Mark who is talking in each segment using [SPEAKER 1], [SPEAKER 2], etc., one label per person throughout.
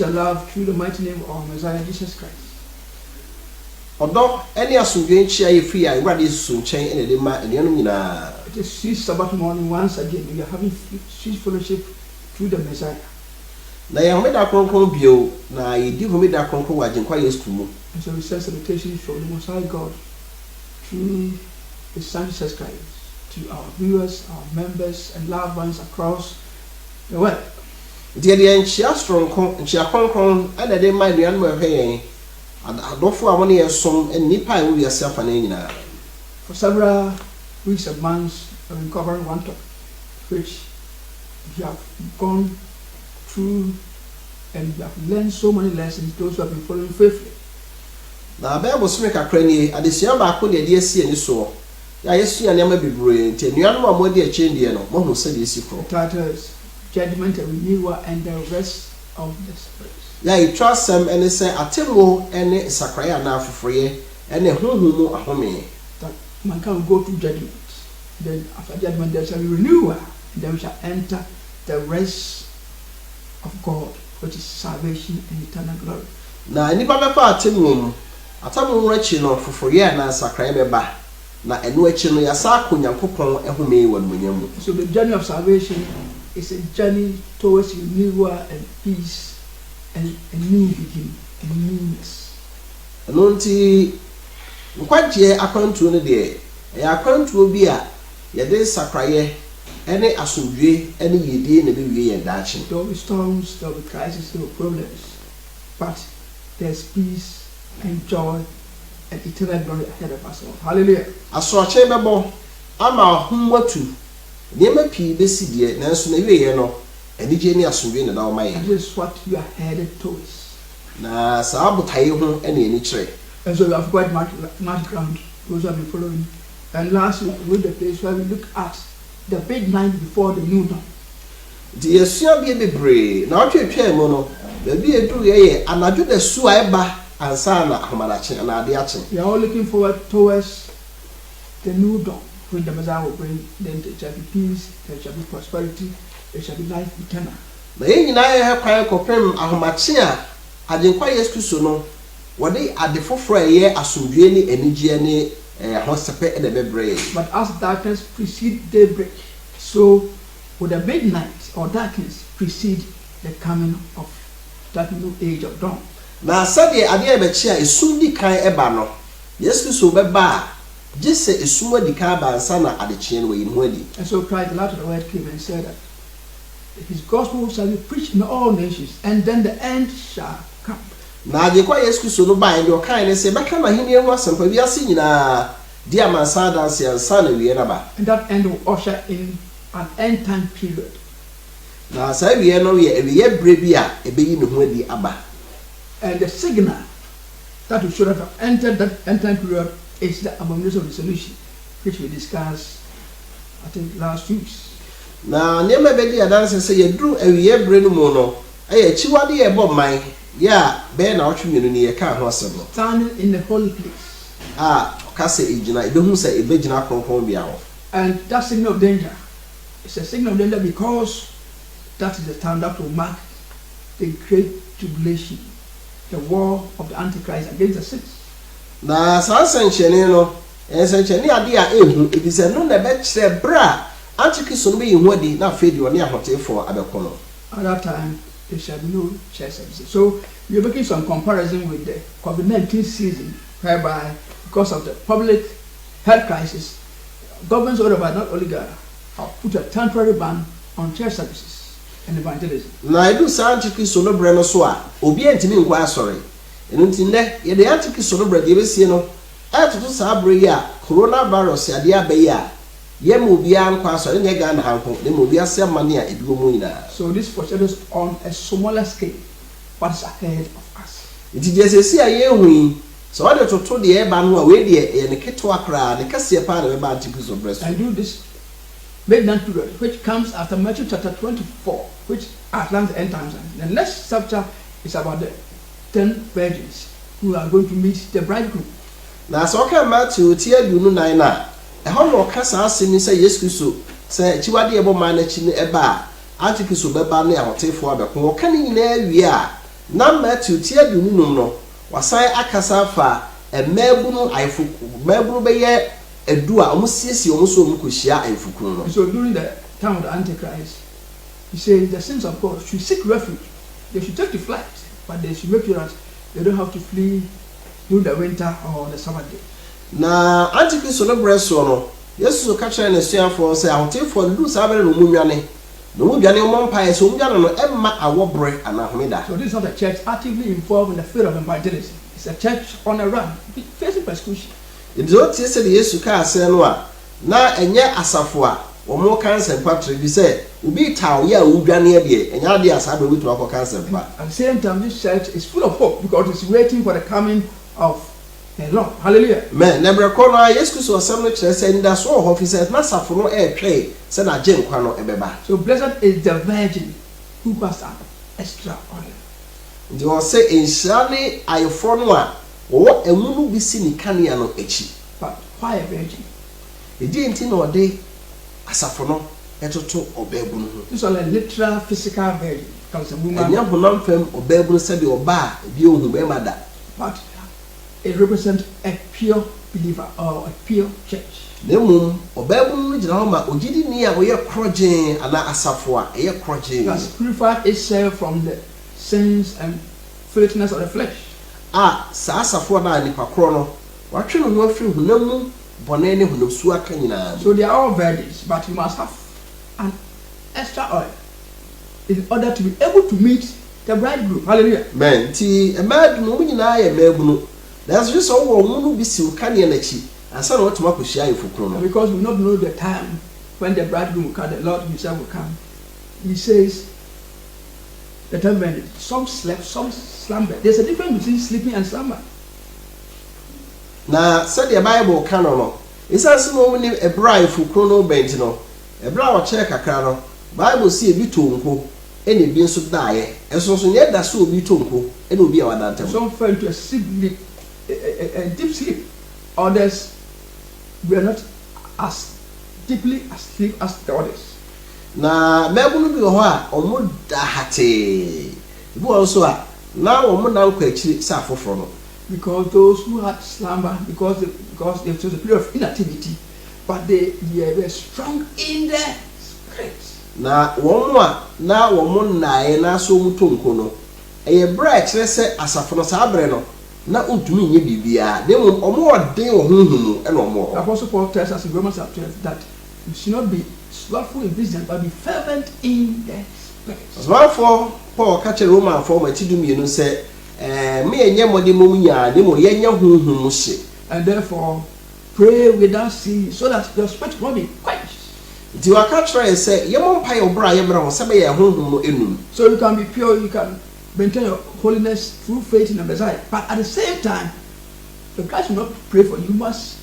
[SPEAKER 1] shall love through the mighty name of our Messiah Jesus Christ.
[SPEAKER 2] Odo any asundwe nchia ye free a Awurade Yesu nchen ene de ma enuanom nyina.
[SPEAKER 1] It is sweet Sabbath morning once again. We are having sweet fellowship through the Messiah.
[SPEAKER 2] Na ye homeda kronkron bio na ye di homeda kronkron wa Agyenkwa Yesu mu.
[SPEAKER 1] And so we send salutations from the Most High God through His Son Jesus Christ to our viewers, our members, and loved ones across the world.
[SPEAKER 2] Dear the nchia stronko nchia kronkron ene de ma enuanom ehwe yen. Adofo a woni yesom enipa e wo wiase afa na nyina.
[SPEAKER 1] For several weeks and months, I've been covering one topic, which we have gone through and we have learned so many lessons, those who have been following faithfully.
[SPEAKER 2] Na Bible so make akra ni adesua ba ko de esi ani so. Ya Yesu ya nema bebre nti enuanom a mo de akye no mo hu se de esi kro.
[SPEAKER 1] The title is Judgment and Renewal and the Rest of the Spirits.
[SPEAKER 2] Ya itwasem ene se atemo ene sakraya na afofroye ene honhum mu ahome.
[SPEAKER 1] That man can go through judgment. Then after judgment there shall be renewal, and then we shall enter the rest of God, which is salvation and eternal glory.
[SPEAKER 2] Na nipa befa atemo nrachi no fofroye na sakraya beba na enu achi no yasa akonyankopon ehome wadmunyamu.
[SPEAKER 1] So the journey of salvation is a journey towards renewal and peace and a new beginning, a newness.
[SPEAKER 2] Nonti nkwaje akwantuo no de ya akwantuo bi a ye de sakraye ene asomdwe ene yedie na bewie ye daachi.
[SPEAKER 1] There will be storms, there will be crises, there will be problems, but there's peace and joy and eternal glory ahead of us all. Hallelujah.
[SPEAKER 2] Asoache bebo ama homwatu niema pii besi de nanso na wiye no enije ni asomdwe na da o maye.
[SPEAKER 1] This is what you are headed towards.
[SPEAKER 2] Na saabutaye ho ene eni kire.
[SPEAKER 1] And so we have quite much ground, those who have been following. And last week we were the place where we look at the big night before the new dawn.
[SPEAKER 2] The yesua bi bebre na otwetwa mu no ba bi edu ye anadwo da su a eba ansa na ahomadache na ade ache.
[SPEAKER 1] We are all looking forward towards the new dawn, when the Messiah will bring. Then there shall be peace, there shall be prosperity, there shall be life eternal.
[SPEAKER 2] Na ye nyina ye kwan kopem ahomache a Agyenkwa Yesu Kristo no wode ade foforo ye asomdwe ni enigye ni hosepe e de bebre.
[SPEAKER 1] But as darkness precedes daybreak, so would the midnight or darkness precede the coming of that new age of dawn.
[SPEAKER 2] Na sade ade e bechi a esum di kan eba no Yesu Kristo beba a gise esum adi kan ba ansa na ade kye no yi ho adi.
[SPEAKER 1] And so Christ, the Lord of the word, came and said that His gospel shall be preached in all nations, and then the end shall come.
[SPEAKER 2] Na Agyenkwa Yesu Kristo no ba en de o kan ne se beka na hini ehu asempa bi ase nyina di amansa danse ansa na wiye na ba.
[SPEAKER 1] And that end will usher in an end time period.
[SPEAKER 2] Na sa wiye no ye wiye bre bi a ebeyi ne ho adi aba.
[SPEAKER 1] And the signal that will show that have entered that end time period is the abomination of dissolution, which we discussed, I think, last week.
[SPEAKER 2] Na nema be di adanse se ye dru wiye bre no mu no aye chiwade ye bo man ya be na otwemenu ni ye ka ho asem no.
[SPEAKER 1] Standing in the holy place.
[SPEAKER 2] Kase ejina ebehu se ebegina kronkron bia ho.
[SPEAKER 1] And that signal of danger is a signal of danger because that is the time that will mark the great tribulation, the war of the Antichrist against the saints.
[SPEAKER 2] Na sanchene no ensanchene ade a ehu ebise no na be kire bra Antichrist no be hu adi na afedi oni ahotefo abekono.
[SPEAKER 1] At that time there shall be no church services. So we are making some comparison with the COVID-19 season, whereby because of the public health crisis, governments all over, not oligarchs, have put a temporary ban on church services and evangelism.
[SPEAKER 2] Na edu Antichrist no bre no so a obi antimi nkwa asori. Enu ntinde ye de Antichrist no bre de besie no atoto sa bre ya coronavirus ade abayi a ye mo obi ankwa asori ne ga na hanko ne mo obi asem mane a eduo mu ina.
[SPEAKER 1] So this foreshadows on a smaller scale what's ahead of us.
[SPEAKER 2] It is just a ye hui. So what to to the eba no we de ne keto akra ne kase pa na be ba Antichrist of breast.
[SPEAKER 1] And do this midnight period, which comes after Matthew chapter 24, which outlines the end times. The next chapter is about the 10 virgins who are going to meet the bridegroom.
[SPEAKER 2] Na so ka Matthew tie adunu nan na e ho no kasa asemi say Yesu Kristo say chiwade ebo ma na chi ne eba Antichrist be ba na ahotefo abeko wo ka ni nyina awie a na Matthew tia du num no wasan akasa fa emabunu mabunu beye edu a omusiesie omuso omukohia ayefukun no.
[SPEAKER 1] So during the time of the Antichrist, he says the sins of God should seek refuge. They should take to flight, but they should make sure that they don't have to flee during the winter or the summer day.
[SPEAKER 2] Na Antichrist no breso no Yesu ka kire na suafo say ahotefo ndu sabere no munwane. No munwane mo mpae so munwane no emma awobre anahomeda.
[SPEAKER 1] So this is not a church actively involved in the field of evangelism. It's a church on a run, facing persecution.
[SPEAKER 2] It is what said Yesu ka ase no a na enye asafo a omo cancer patri bi say ubi taw ya udwane de enya de asaba witu akọ cancer pa.
[SPEAKER 1] At the same time, this church is full of hope because it's waiting for the coming of the Lord. Hallelujah.
[SPEAKER 2] Man, never corner Yesu so asem no kire say nda so ho fi say na safo no e twe say na je nkwa no ebeba.
[SPEAKER 1] So blessed is the virgin who passed out extra oil.
[SPEAKER 2] Ndi o say inshani ayefo no a wo emunu bi si ni kanea no echi.
[SPEAKER 1] But why a virgin?
[SPEAKER 2] Edi enti na ode asafo no etoto obebunu ho.
[SPEAKER 1] This is a literal physical virgin. Because a woman.
[SPEAKER 2] Enya honam fam obebunu se de oba bi ohun be mada.
[SPEAKER 1] But it represents a pure believer or a pure church.
[SPEAKER 2] Nemum obebunu gina ho ma ogidi ni a wo ye krojen ana asafo a ye krojen.
[SPEAKER 1] It has purified itself from the sins and filthiness of the flesh.
[SPEAKER 2] Sa asafo na nipa kro no watwe no ho afiri hunamu bone ne hunamsu aka nyina.
[SPEAKER 1] So they are all virgins, but you must have an extra oil in order to be able to meet the bridegroom. Hallelujah.
[SPEAKER 2] Man, ti emadu no nyina ya mabunu. That's just all wo bi si ukane na chi. Asa na otuma kohia yefukro no.
[SPEAKER 1] Because we not know the time when the bridegroom will come, the Lord himself will come. He says the time when some slept, some slumbered. There's a difference between sleeping and slumber.
[SPEAKER 2] Na said the Bible canon no. Isa se no ni ebra yefukro no bent no. Ebra wa che kakra no. Bible see ebi tonko ene bi nso daaye. Eso so ne da so obi tonko ene obi a wadantem.
[SPEAKER 1] Some fell into a sleep, a deep sleep. Others were not as deeply asleep as the others.
[SPEAKER 2] Na mebunu bi ho a omo da hate. Ibu also a na omo na nkwa akiri sa afoforo no.
[SPEAKER 1] Because those who had slumber, because they chose a period of inactivity, but they were strong in the spirit.
[SPEAKER 2] Na womo a na womo naaye na so mu tonko no. Eye bra kire se asafo no sa abre no. Na untumi nye bibia. Dem omo ode wo hunhunu e no omo.
[SPEAKER 1] Apostle Paul tells us in Romans chapter 12 that you should not be slothful in business, but be fervent in the spirit.
[SPEAKER 2] So Paul catch a Roman for my tidum you know say me enye mode mom nya dem yenye hunhunu hye.
[SPEAKER 1] And therefore pray without ceasing so that your spirit will not be quenched.
[SPEAKER 2] Di wa catch say ye mom pa your bra ye bra ho se be ye hunhunu no enum.
[SPEAKER 1] So you can be pure, you can maintain your holiness through faith in the Messiah. But at the same time, the Christ will not pray for you. You must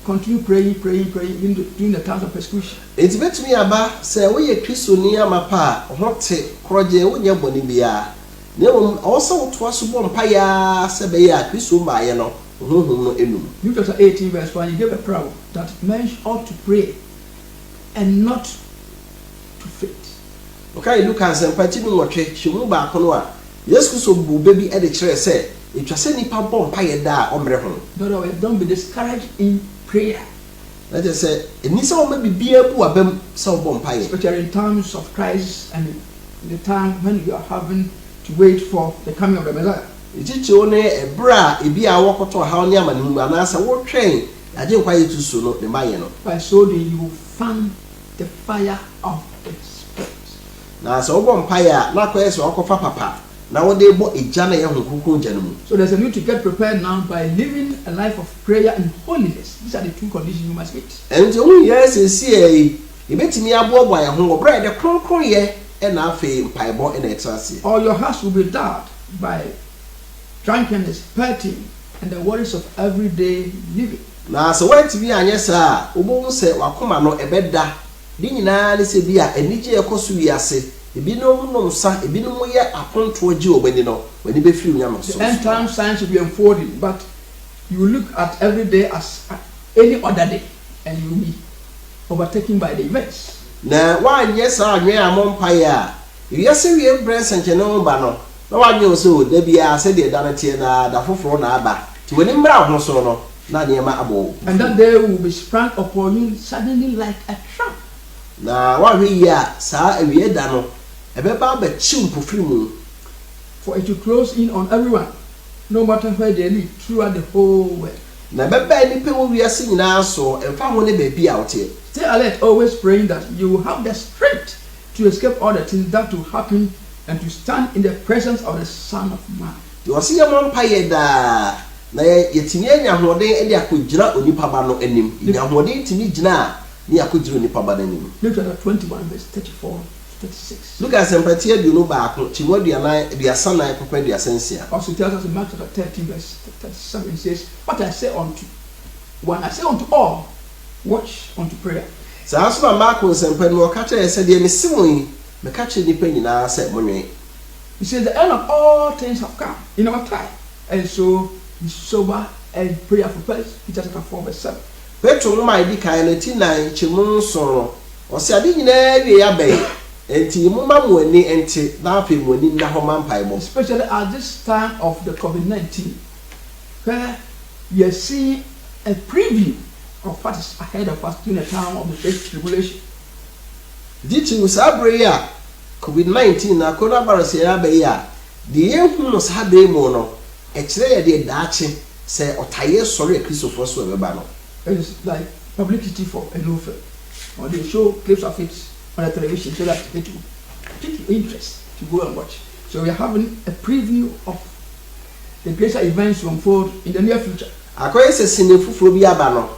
[SPEAKER 1] continue praying even during the times of persecution.
[SPEAKER 2] It's better me aba say we ye Kristo ni amapa hote kroje wo nya boni bia. Nemo also to aso bo mpa ya se be ya Kristo ba ye no hunhunu no enum.
[SPEAKER 1] Luke chapter 18 verse 1, he gave a parable that men ought to pray and not to faint.
[SPEAKER 2] Okay, look at some party no watch shimu ba kono a Yesu so bu baby e de kire say etwa se nipa bom pa ye da omre ho.
[SPEAKER 1] Don't be discouraged in prayer.
[SPEAKER 2] Let us say eni se o ma bibia bu abam se bom pa ye.
[SPEAKER 1] Especially in times of crisis and in the time when you are having to wait for the coming of the Messiah.
[SPEAKER 2] Echiche o ne ebra e bia wokoto ha oni amanu ana se wo twen ade nkwa ye tu so no de ma ye no.
[SPEAKER 1] By so doing you will fan the fire of the Spirit.
[SPEAKER 2] Na se wo bom pa ya na kwa se okofa papa na wo de bo eja na ye honkukun janu mu.
[SPEAKER 1] So there's a need to get prepared now by living a life of prayer and holiness. These are the two conditions you must meet.
[SPEAKER 2] And when yes see e betimi abobo ye ho obra de kronkron ye e na afi mpaibo e na etrase.
[SPEAKER 1] Or your house will be dark by drunkenness, partying, and the worries of everyday living.
[SPEAKER 2] Na so want bi anye sa obo se wakoma no ebeda di nyina ne se bia enije ekoso wiase ebinom nom sa ebinom ye aponto agi obani no wani be firi nyama so.
[SPEAKER 1] The end time signs will be unfolding, but you look at every day as any other day and you will be overtaken by the events.
[SPEAKER 2] Na wanye sa anwe amompa ya wiase wie brens enche no ba no na wanyo so da bia se de da na tie na da foforo na aba ti wani mra ho so no na niema abo
[SPEAKER 1] and that day will be sprung upon you suddenly like a trap.
[SPEAKER 2] Na wa hwe ya sa awie da no ebeba ba chimpofiri mu,
[SPEAKER 1] for it to close in on everyone, no matter where they live, throughout the whole world.
[SPEAKER 2] Na beba ni pe wo wiase nyina so emfa ho ne ba bi a wote.
[SPEAKER 1] Stay alert, always praying that you will have the strength to escape all the things that will happen and to stand in the presence of the Son of Man.
[SPEAKER 2] You see your mom pay da na yetimi anya hoden e de akogina onipa ba no anim. Nya hoden timi gina ni akogina onipa ba anim.
[SPEAKER 1] Luke chapter 21 verse 34 36.
[SPEAKER 2] Look at sympathy aduno ba ko chimodi ana aduasa nan papa aduasa nsia.
[SPEAKER 1] Also tells us in Mark chapter 13 verse 37 says, what I say unto one, I say unto all, watch unto prayer.
[SPEAKER 2] So as ma Mark sympathy no ka tell say de mesimon me ka tell nipa nyina say monwe.
[SPEAKER 1] He says the end of all things have come in our time, and so be sober and prayerful. Peter chapter 4 verse 7.
[SPEAKER 2] Petro no mai di kai no ti nan chimun so o se ade nyina wie abai enti mu ma mu ani enti na afi mu ani na ho man pai mo,
[SPEAKER 1] especially at this time of the COVID-19, where you see a preview of what is ahead of us during the time of the great tribulation.
[SPEAKER 2] Dichi usabre ya COVID-19 na coronavirus ya abai ya di ehun no sa be mo no e kire ye de daache se otaye sori Christopher so beba no.
[SPEAKER 1] It's like publicity for a new film, or they show clips of it on the television so that it will pique your interest to go and watch. So we are having a preview of the greater events to unfold in the near future.
[SPEAKER 2] Akoye se sinefufuro bi aba no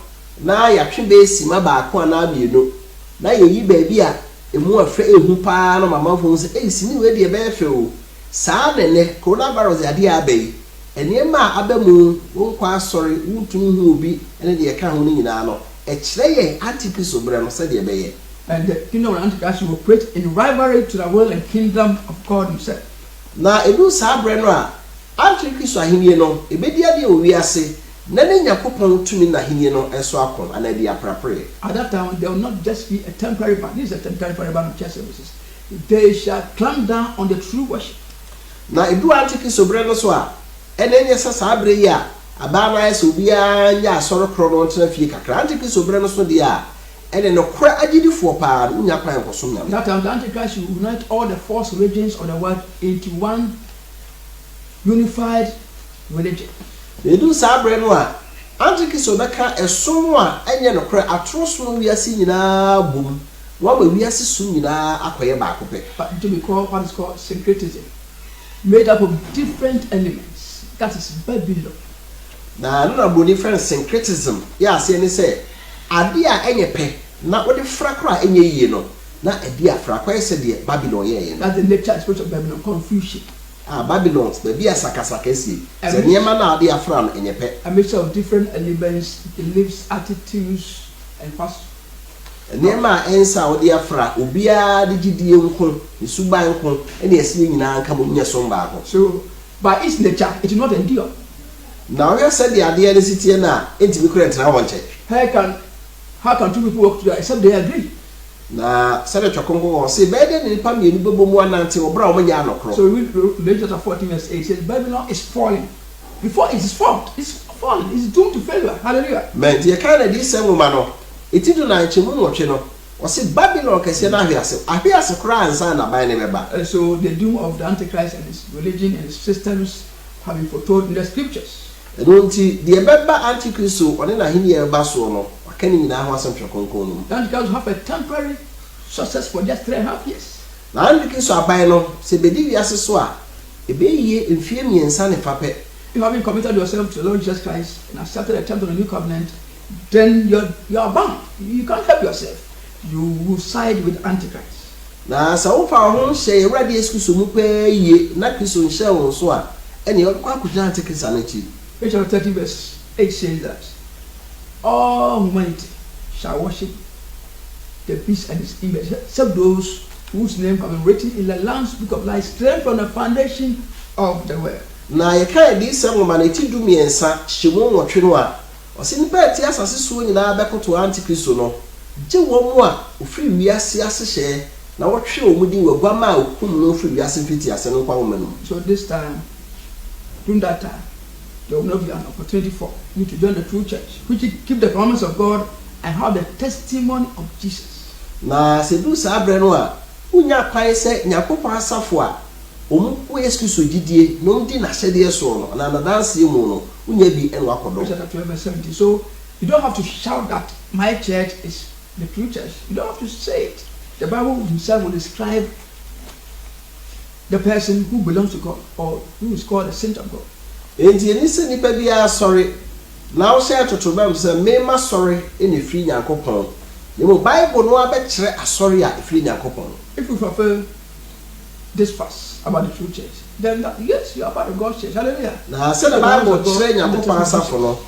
[SPEAKER 2] na ya twebe sima ba ko na bienu na yeyi ba bi a emu afa ehu pa no mama fo se sini we de be fe o saa de ne coronavirus ade abai eniema abamu wonkwa asori wutun hu obi ene de ka ho ni nyina no e kire ye antipiso bre no se de be ye.
[SPEAKER 1] And the kingdom of Antichrist will operate in rivalry to the world and kingdom of God himself.
[SPEAKER 2] Na edu saa bre no a Antichrist ahenie no ebedi ade o wiase na ne nyakopon tumi na ahenie no enso akon anadi aprapre.
[SPEAKER 1] At that time there will not just be a temporary ban. This is a temporary ban of church services. They shall clamp down on the true worship.
[SPEAKER 2] Na edu Antichrist bre no so a ene nye sa bre ya aba na eso bia nya asoro kro no tena fie kakra Antichrist bre no so de a ene no kra agidifo pa unya kwan kosom nyam.
[SPEAKER 1] That time the Antichrist will unite all the false religions of the world into one unified religion.
[SPEAKER 2] Edu sa bre no a Antichrist obeka esom a enye no kra atroso no wiase nyina bom wa ma wiase sum nyina akoye ba akopɛ.
[SPEAKER 1] But to be called what is called syncretism, made up of different elements. That is Babylon.
[SPEAKER 2] Na no na bo different syncretism ya ase ne se ade a enye pe na wo de fra kra enye yie no na ade a fra kwa ese de Babylon ye.
[SPEAKER 1] That's the nature and spirit of Babylon, confusion.
[SPEAKER 2] Babylon be bia sakasaka si se niema na ade afra no enye pe.
[SPEAKER 1] A mixture of different elements, beliefs, attitudes, and past.
[SPEAKER 2] Niema ensa wo de afra obia de gidie nko suban nko ene ese nyina anka mo nya so mba ko.
[SPEAKER 1] So by its nature it will not endure.
[SPEAKER 2] Now we said the idea is it na enti be correct na won check.
[SPEAKER 1] How can two people work together except they agree?
[SPEAKER 2] Na said Chokongo won say be de nipa mienu bebo mu anante obra o nya anokro.
[SPEAKER 1] So we read chapter 14 verse 8 says Babylon is falling. Before it is formed, it's falling, it's doomed to failure. Hallelujah.
[SPEAKER 2] Man, the kind of this same man iti do na nchemu nwotwe no o say Babylon kese na ahwiase kra ansa na ban ne beba.
[SPEAKER 1] So the doom of the Antichrist and his religion and his systems have been foretold in the scriptures.
[SPEAKER 2] Nti the beba Antichrist one na hini e ba so no wakani nyina ho asem Chokonko no.
[SPEAKER 1] The Antichrist will have a temporary success for just 3.5 years.
[SPEAKER 2] Na Antichrist aban no se bedi wiase so a ebe yie mfie miensa ne fape.
[SPEAKER 1] If you haven't committed yourself to the Lord Jesus Christ and accepted the terms of the new covenant, then you are bound. You can't help yourself. You will side with Antichrist.
[SPEAKER 2] Na sa wo fa ho hye Ewrade Yesu so mu pa yie na Kristo nhye won so a ene o kwa kujana Antichrist anachi.
[SPEAKER 1] Chapter 30 verse 8 says that all humanity shall worship the beast and his image, except those whose name have been written in the Lamb's book of life, straight from the foundation of the world.
[SPEAKER 2] Na ye kai di sem ma na ti du miensa hyemu nwotwe no a o se nipa ti asase so nyina be koto Antichrist no je wo mu a ofiri wiase ase hye na wɔtwe wɔn din wɔ guama okum no firi wiase fiti ase no kwa wɔn no.
[SPEAKER 1] So this time, during that time, there will not be an opportunity for you to join the true church, which keep the commandments of God and have the testimony of Jesus.
[SPEAKER 2] Na se du sa abrɛ no a unya kwan sɛ Nyankopɔn asafo a omu ko Yesu Kristo gidie no ndi na hyɛdeɛ so no na danse mu no unya bi ɛno akɔdɔ.
[SPEAKER 1] Chapter 12 verse 70. So you don't have to shout that my church is the true church. You don't have to say it. The Bible himself will describe the person who belongs to God or who is called a saint of God.
[SPEAKER 2] Enti eni se nipa bi asɔre na wo hyɛ totobam sɛ mema sɔre ene firi Nyankopɔn. The Bible no abɛkyerɛ asɔre a efiri Nyankopɔn.
[SPEAKER 1] If you fulfill this verse about the true church, then yes, you are part of God's church. Hallelujah.
[SPEAKER 2] Na sɛ the Bible kyerɛ Nyankopɔn asafo no,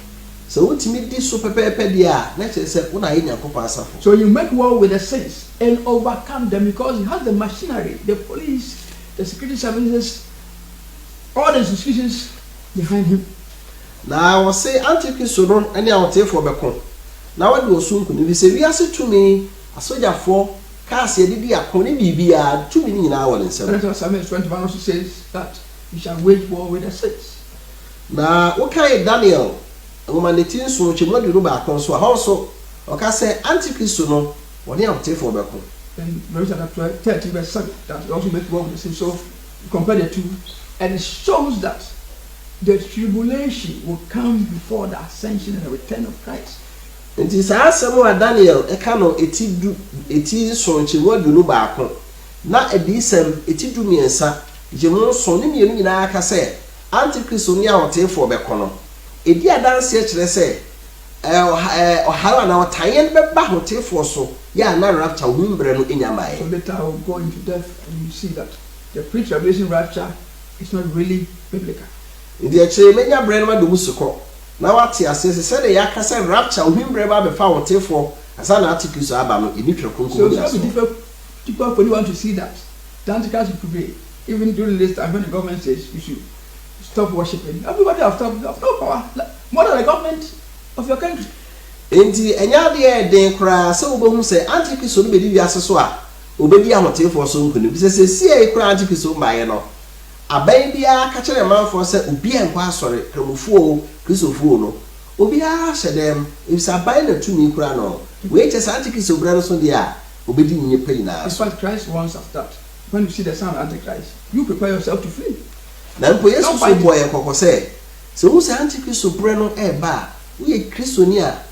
[SPEAKER 2] sɛ wotimi di so pɛpɛɛpɛ di a na kyerɛ sɛ wo na yɛ Nyankopɔn asafo.
[SPEAKER 1] So you make war with the saints and overcome them because you have the machinery, the police, the security services, all the institutions behind him.
[SPEAKER 2] Na wɔ se Antichrist no ɛne ahotefoɔ bɛko. Na wɔde osu nkuni bi sɛ wiase tumi asogyafoɔ kaase yɛde di akɔne bibia tumi ni nyinaa wɔ ne nsɛm.
[SPEAKER 1] Psalm 21 also says that you shall wage war with the saints.
[SPEAKER 2] Na wokae Daniel nwoma ne ti nso kyemɔ de no baako nso a hɔ nso ɔka sɛ Antichrist no wɔne ahotefoɔ bɛko.
[SPEAKER 1] And Revelation chapter 30 verse 7 that you also make war with the saints. So you compare the two and it shows that the tribulation will come before the ascension and the return of Christ.
[SPEAKER 2] Nti saa asɛm a Daniel ɛka no eti nso kyemɔ de no baako na adisɛm eti du miɛnsa gyemu nso ne mmienu nyinaa aka sɛ Antichrist ne ahotefoɔ bɛko no edi adanse kyerɛ sɛ ɔhaw na ɔtayen bɛba ahotefoɔ so ya na rapture hu mbrɛ no enyamae.
[SPEAKER 1] So later I will go into depth and you see that the pre-tribulation rapture is not really biblical.
[SPEAKER 2] Ndi akyere menya brɛ no ma do musukɔ na wate ase sɛ de yaka sɛ rapture hu mbrɛ ba bɛfa ahotefoɔ asa na Antichrist aba no eni twɛ konko.
[SPEAKER 1] So it's difficult for you want to see that the Antichrist will prevail even during this time when the government says you should stop worshiping. Everybody have no power more than the government of your country.
[SPEAKER 2] Enti enya de den kra sɛ obohu sɛ Antichrist no bedi wiase so a obedi ahotefoɔ so nkunu bi sɛ sie kra Antichrist mbaye no aban bia ka kyerɛ manfoɔ sɛ obi enkwa asɔre kramofuo Kristofuo no obi a hyɛ dem ebisa aban na tumi kra no we kyɛ sɛ Antichrist obra no so de a obedi nyepa nyinaa.
[SPEAKER 1] In fact, Christ wants us that when you see the son of Antichrist you prepare yourself to flee.
[SPEAKER 2] Na mpo Yesu so boy ekɔkɔ sɛ wo sɛ Antichrist obra no eba wo yɛ Kristoni a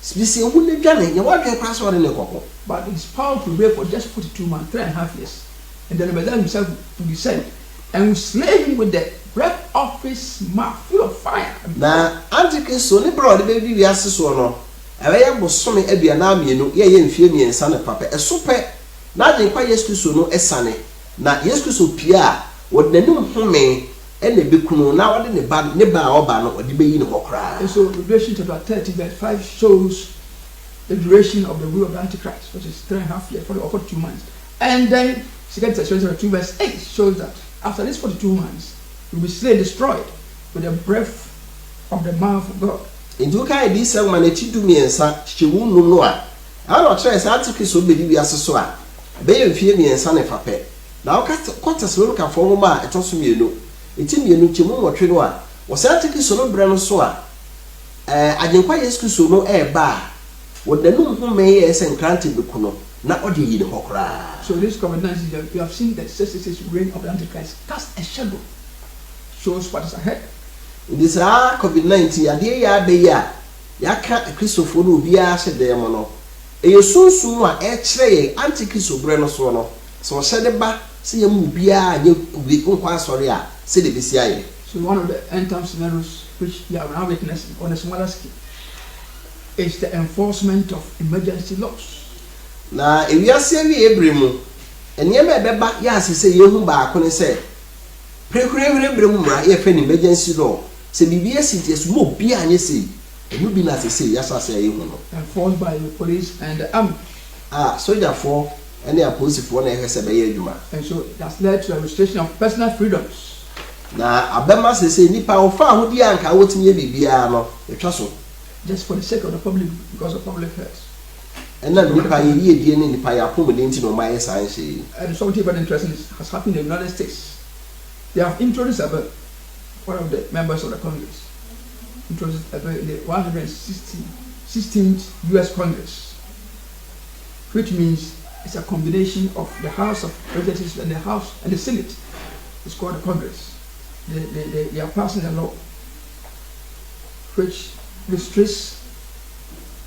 [SPEAKER 2] spesi hu ne dwane nya wadwe kra so de ne kɔkɔ.
[SPEAKER 1] But his power will prevail for just 42 months, 3.5 years. And then the Messiah himself will descend and will slay him with the breath of his mouth, full of fire.
[SPEAKER 2] Na Antichrist so ne bro de be wiase so no ɛbɛyɛ bosome aduana mienu yɛ mfie miensa ne papa ɛso pɛ na de kwa Yesu Kristo no ɛsane na Yesu Kristo pia a wɔde nanim home ɛna bekuno na wɔde ne ba a ɔba no wɔde beyi ne hokra.
[SPEAKER 1] And so Revelation chapter 30 verse 5 shows the duration of the rule of the Antichrist, which is 3.5 years, 42 months. And then 2 Thessalonians 2 verse 8 shows that after this 42 months he will be slain, destroyed with the breath of the mouth of God.
[SPEAKER 2] Ndu kai di sɛ ma na ti du miensa hyewu num no a ana ɔkyerɛ sɛ Antichrist so bedi wiase so a bɛyɛ mfie miensa ne fapɛ na ɔkɔtɛsɛ no ka fɔ ma ɛtɔ so mienu eti mienu kyemu wɔtwe no a wɔsɛ Antichrist no brɛ no so a agyenkwa Yesu Kristo no ɛba wɔdanum home yɛ sɛ nkrante bekuno na ɔde yi ne hokra.
[SPEAKER 1] So this COVID-19 you have seen the 66 reign of the Antichrist cast a shadow, shows what is ahead.
[SPEAKER 2] This COVID-19 adeɛ ya abeyi a yaka Kristofo no obi a hyɛ dem no ɛyɛ sunsun a ɛkyerɛ yɛ Antichrist brɛ no so no so ɔhyɛ de ba sɛ yɛ mu obi a nyɛ obi nkwa asɔre a sɛ de besi ayɛ.
[SPEAKER 1] So one of the end time scenarios which you are now witnessing on a smaller scale is the enforcement of emergency laws.
[SPEAKER 2] Na ewiase wi ebremu eniyema ebeba ya asese yehu baako ne sɛ prekurewere bremu mra ye fe emergency law se bibia city so mo bi anye se enu bi na asese ya sase yehu no
[SPEAKER 1] enforced by the police and the army.
[SPEAKER 2] Soldier for any police for na ehese be ye adwuma.
[SPEAKER 1] And so that's led to the restriction of personal freedoms.
[SPEAKER 2] Na abema sese nipa ofa ahodi anka wotimi ye bibia no etwa so
[SPEAKER 1] just for the sake of the public, because of public health.
[SPEAKER 2] And then nipa ye ni nipa ya pom de nti no ma ye san hye.
[SPEAKER 1] And something very interesting has happened in the United States. They have introduced a bill. One of the members of the Congress introduced a bill in the 116th U.S. Congress, which means it's a combination of the House of Representatives and the House and the Senate. It's called the Congress. They are passing a law which restricts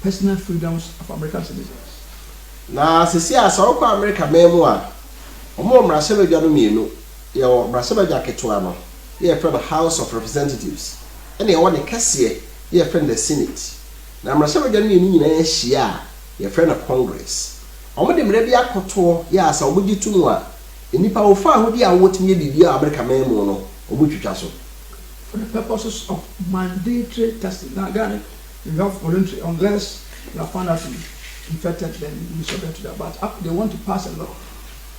[SPEAKER 1] personal freedoms of American citizens.
[SPEAKER 2] Na sisi asa okọ America memu a omo mrasebadwa no mienu ye o mrasebadwa ketoa no ye friend the House of Representatives ene ye won the kese ye friend the Senate na mrasebadwa no mienu nyina ye hia ye friend the Congress omo de mra bi akoto ye asa omo gitu a enipa wo fa ahodi a wotimi bibi a America memu no omo twitwa so
[SPEAKER 1] for the purposes of mandatory testing. Now again, you have voluntary unless you are found out to be infected, then you subject to that. But they want to pass a law.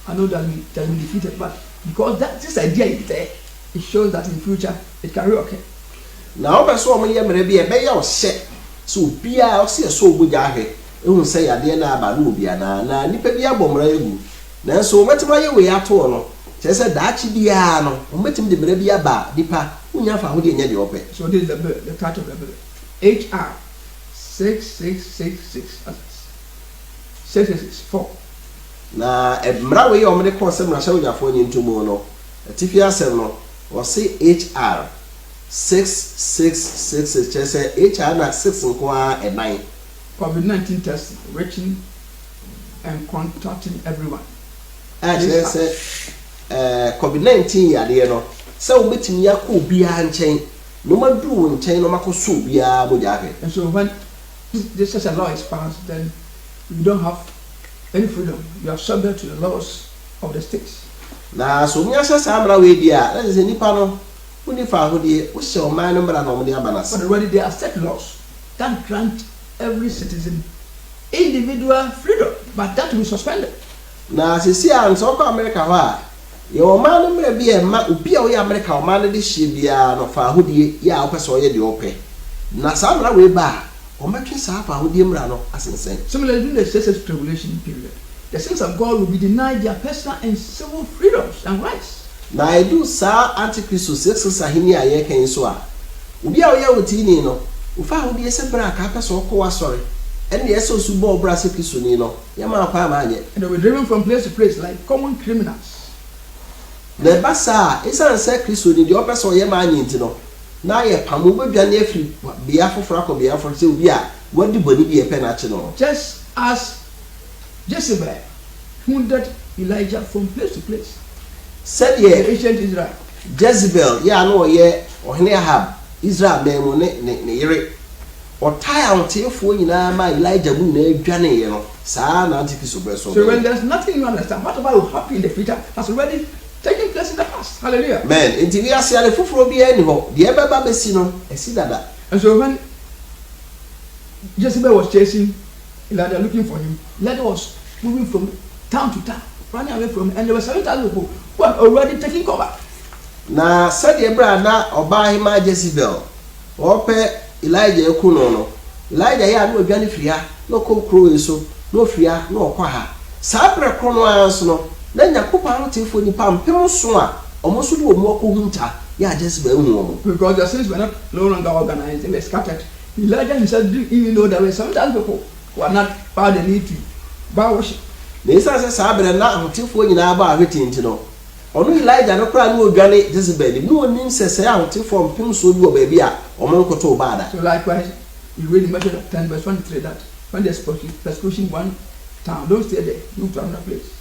[SPEAKER 1] I know that we defeated, but because this idea is there, it shows that in future it can reoccur.
[SPEAKER 2] Now, person omo ye mre bi e be ya o hye so bia o se so obuja ahwe ehun se yade na aba no bia na nipa bi abomra egu na so metima ye we ato no che se daachi bia no metim de mre bi aba nipa unya fa ho de nya de ope.
[SPEAKER 1] So this is the bill, the title of the bill, HR 6664.
[SPEAKER 2] Na mra we omo de ko se mra sha onyafo nyi ntumo no atifi asem no o se HR 6666 che se HR na 6 nko a e 9
[SPEAKER 1] COVID-19 testing, reaching and contacting everyone.
[SPEAKER 2] Che se COVID-19 yade no se o betimi yakọ bia nchen no madu nchen no makoso bia mojahe.
[SPEAKER 1] And so when this such a law is passed, then you don't have any freedom. You are subject to the laws of the states.
[SPEAKER 2] Na so nya sasa amra we dia na se nipa no uni fa hodie wo se o man no mra no mo dia banase.
[SPEAKER 1] But already there are set laws that grant every citizen individual freedom, but that will be suspended.
[SPEAKER 2] Na se si an so ko America ho a ye o man no mra bi e ma obi a wo ya America o man de hye bia no fa hodie ya o pese o ye de o pe. Na sa amra we ba o metwe sa fa hodie mra no asensen.
[SPEAKER 1] Similarly, during the census tribulation period, the saints of God will be denied their personal and civil freedoms and rights.
[SPEAKER 2] Na edu sa antichrist sexes ahini a ye kan so a obi a wo ya wotini no wo fa hodie se bra ka pese o ko wa sori ene ye so su bo bra se kristo ni no ye ma kwa ma anye.
[SPEAKER 1] And they were driven from place to place like common criminals.
[SPEAKER 2] Na basa isa se kristo ni de o pese o ye ma anye nti no na ye pamu badwa na afri bia foforo akọ bia foforo se obi a wadi boni bi e pe na che no.
[SPEAKER 1] Just as Jezebel wounded Elijah from place to place.
[SPEAKER 2] Said
[SPEAKER 1] The
[SPEAKER 2] ye
[SPEAKER 1] ancient Israel.
[SPEAKER 2] Jezebel ya no ye ohene Ahab Israel memu ne yere o tire on tefo nyina ma Elijah mu na adwane ye no saa na antikiso breso.
[SPEAKER 1] So when there's nothing you understand, whatever will happen in the future has already taken place in the past. Hallelujah.
[SPEAKER 2] Man, inti we ase ale foforo bi ani ho de e baba besi no esi dada.
[SPEAKER 1] And so when Jezebel was chasing Elijah, looking for him, Elijah was moving from town to town, running away from him, and there were 7,000 people who had already taken cover.
[SPEAKER 2] Na said Ebra na oba hima Jezebel ope Elijah ekuno no Elijah ya no adwane fria no kokro eso no fria no okwa ha saa pre krono anso no na nyakopa no tefo ni pam pem so a omoso do omo okohunta ya Jezebel hu omo
[SPEAKER 1] Because the saints were not no longer organized, they were scattered. Elijah himself didn't even know there were 7,000 people who are not found the need to bow worship.
[SPEAKER 2] na isa se saa bre na ahotefo nyina ba ahweti nti no onu Elijah no kra no odwane Jezebel no onim sese ahotefo mpem so bi oba bi a omo nkoto bada.
[SPEAKER 1] So likewise, you read in Matthew 10 verse 23 that when there's persecution one town, don't stay there, move to another place.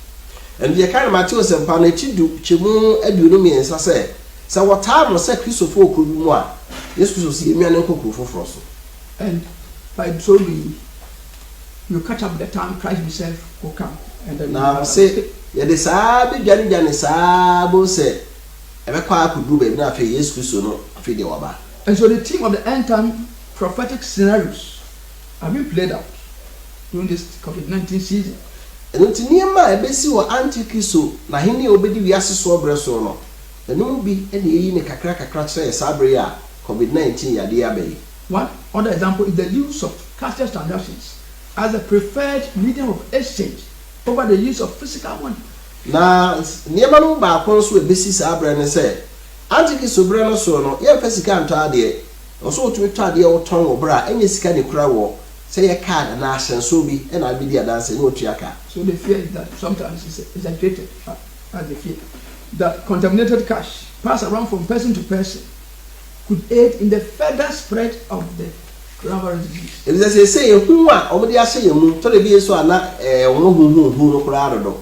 [SPEAKER 2] And the kind of Matthew said, Panachidu, Chimu, Edunumi, and Sase. So what time was said Christopher could be more? Yes, we see me and Uncle for Frost.
[SPEAKER 1] And by so doing, you catch up the time Christ himself will come. And then
[SPEAKER 2] now say, yeah, the Sabi Janny Sabo said, ever quite could do baby, not for yes, Christo, feed the Waba.
[SPEAKER 1] And so the theme of the end time prophetic scenarios have been played out during this COVID-19 season.
[SPEAKER 2] And until near my basi or anti-Christo, Nahini obedi viasi so breso no. The no be any in a crack Sabria, COVID-19 Yadia Bay.
[SPEAKER 1] One other example is the use of cashless transactions as the preferred medium of exchange over the use of physical money.
[SPEAKER 2] Na niema no ba kon so ebesi sa abre ne se antiki sobre no so no ye physical nto ade oso otumi to ade o ton wo bra enye sika ne kura wo say ye card na asenso bi e na bi dia dance no otuaka.
[SPEAKER 1] So the fear is that sometimes it's exaggerated as the fear that contaminated cash passed around from person to person could aid in the further spread of the coronavirus disease.
[SPEAKER 2] It is say hu a omde ase yemu to de bi so ana wono hu no kura do.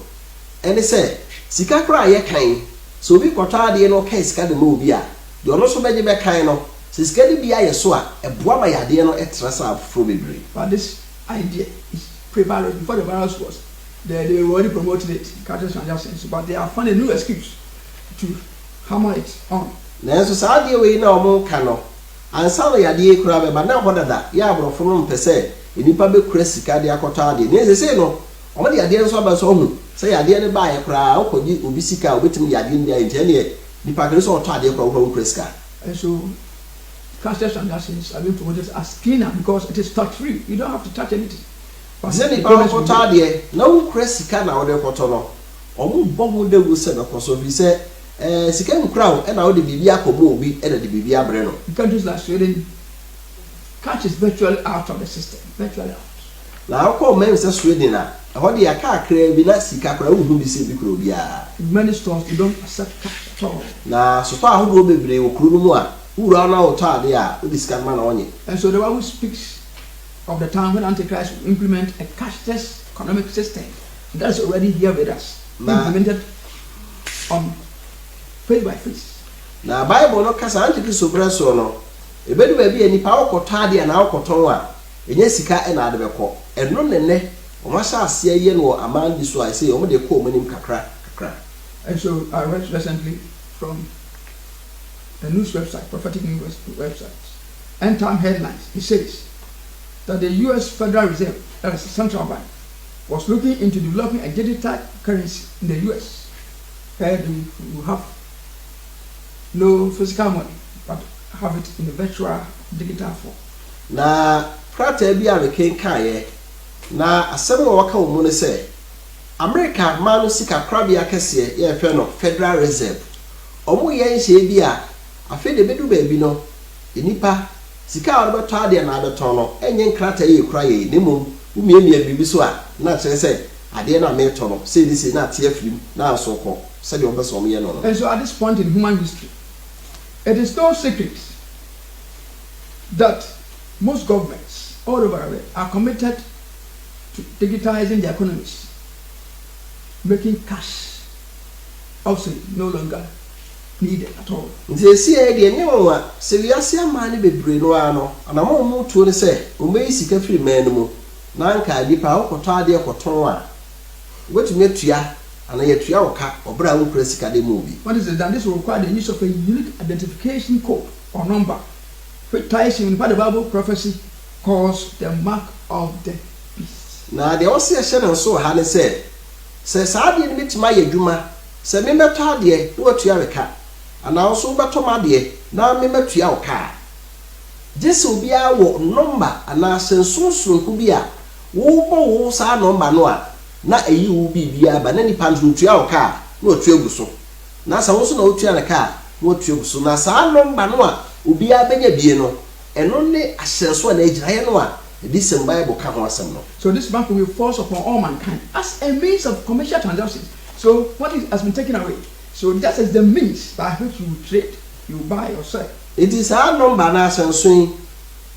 [SPEAKER 2] Ene say sika kura ye kan so obi kwota ade no kan sika de no obi a de ono so beje be kan no sika de bia ye so a eboa ma yade no etrasa afro bebre.
[SPEAKER 1] But this idea is prevalent. Before the virus was they already promoted it, catches transactions, but they have found a new excuse to hammer it on.
[SPEAKER 2] Na so sa ade we na omo ka no ansa no yade kura be ba na hodada ya abrofo no mpese enipa be kura sika de akota ade na say no omo de yade nso ba so hu say yade ne ba ye kura okoji obi sika obetim yade ndi ayi tene nipa kere so oto ade kura sika.
[SPEAKER 1] And so cashless transactions are being promoted as cleaner because it is touch free. You don't have to touch anything.
[SPEAKER 2] Say nipa okota ade na wo kura sika na wo de koto no omo bomo de wo se na koso bi say sika nkura e na wo de bibia akomo obi e na de bibia abre no.
[SPEAKER 1] Countries like Sweden, cash is virtually out of the system, virtually out.
[SPEAKER 2] Na ko men say Sweden na ho de aka akra bi na sika kura wo hu bi se bi kura obia.
[SPEAKER 1] Many stores you don't accept cash at all.
[SPEAKER 2] Na so fa ho do bebre wo kuru no mu a ura na wo ta ade a wo sika ma na onye.
[SPEAKER 1] And so the Bible speaks of the time when Antichrist will implement a cashless economic system. That's already here with us. Implemented on face by face.
[SPEAKER 2] Na Bible no kasa antiki sobra so no ebedu ba bi anipa okota ade na okoton a enye sika e na ade beko eno nene o ma sha ase ye no amandi so I say o mo de ko manim kakra.
[SPEAKER 1] And so I read recently from a news website, prophetic news website, End Time Headlines. It says that the U.S. Federal Reserve, that is the central bank, was looking into developing a digital currency in the U.S. where we will have no physical money, but have it in a virtual digital form.
[SPEAKER 2] Na prata bi a ken kaye na asem wo waka wo mu ne say America manu sika krabia kese ye fe no Federal Reserve omo ye nhye bi a afi de bedu ba bi no enipa sika a beto ade na beto no enye nkrata ye kura ye nemum umiemia bibi so a na kire say ade na meto no say this na tie afrim na asoko say de obeso omo ye no.
[SPEAKER 1] And so at this point in human history, it is no secret that most governments all over the world are committed to digitizing their economies, making cash obsolete, no longer needed at all.
[SPEAKER 2] Nti esi e de nyewa se wiase amane bebre no ano na mo tuo ne se o meyi sika firi man mu na nka dipa okoto ade ekoton a wetumi atua ana yatua woka obra wo kura sika de mu bi.
[SPEAKER 1] What is it? Then this will require the use of a unique identification code or number which ties in what the Bible prophecy calls the mark of the beast.
[SPEAKER 2] Na de o se hye ne so ha ne se saade ne bitima ya dwuma se me meto ade no atua weka ana also beto ma de na me matua woka jese obi a wo number ana sensunsun ku bi a wo bo wo sa number no a na eyi wo bibia ba na nipa ntua woka na otua guso na sa wo so na otua na ka na otua guso na sa number no a obi a benya bie no eno ne asenso na ejiraye no a this in Bible can awesome no.
[SPEAKER 1] So this bank will force upon all mankind as a means of commercial transactions. So what has been taken away? So that is the means by which you trade, you buy or sell.
[SPEAKER 2] It is our number na sensoin.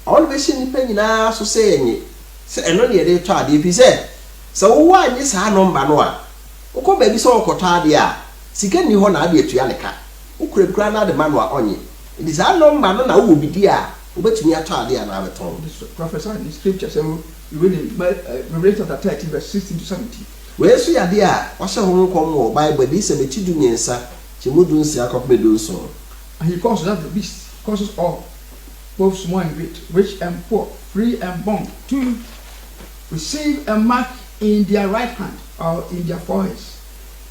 [SPEAKER 2] All the shin penny na so say any. Say eno ne dey to ade fi say. So wo anye sa number no a. Wo ko baby so okota ade a. Sika ni ho na ade atua ne ka. Wo kura na de manual onye. It is our number no na wo bidi a. Ubetumi ato ade a na beton.
[SPEAKER 1] This professor in the scripture say we read in Revelation chapter 13 verse 16 to 17.
[SPEAKER 2] We so yade a wo hye ho nkom wo Bible di se mechi du nyensa chemudu nsia kopmedu so.
[SPEAKER 1] And he calls that the beast, causes all, both small and great, rich and poor, free and bond, to receive a mark in their right hand or in their foreheads,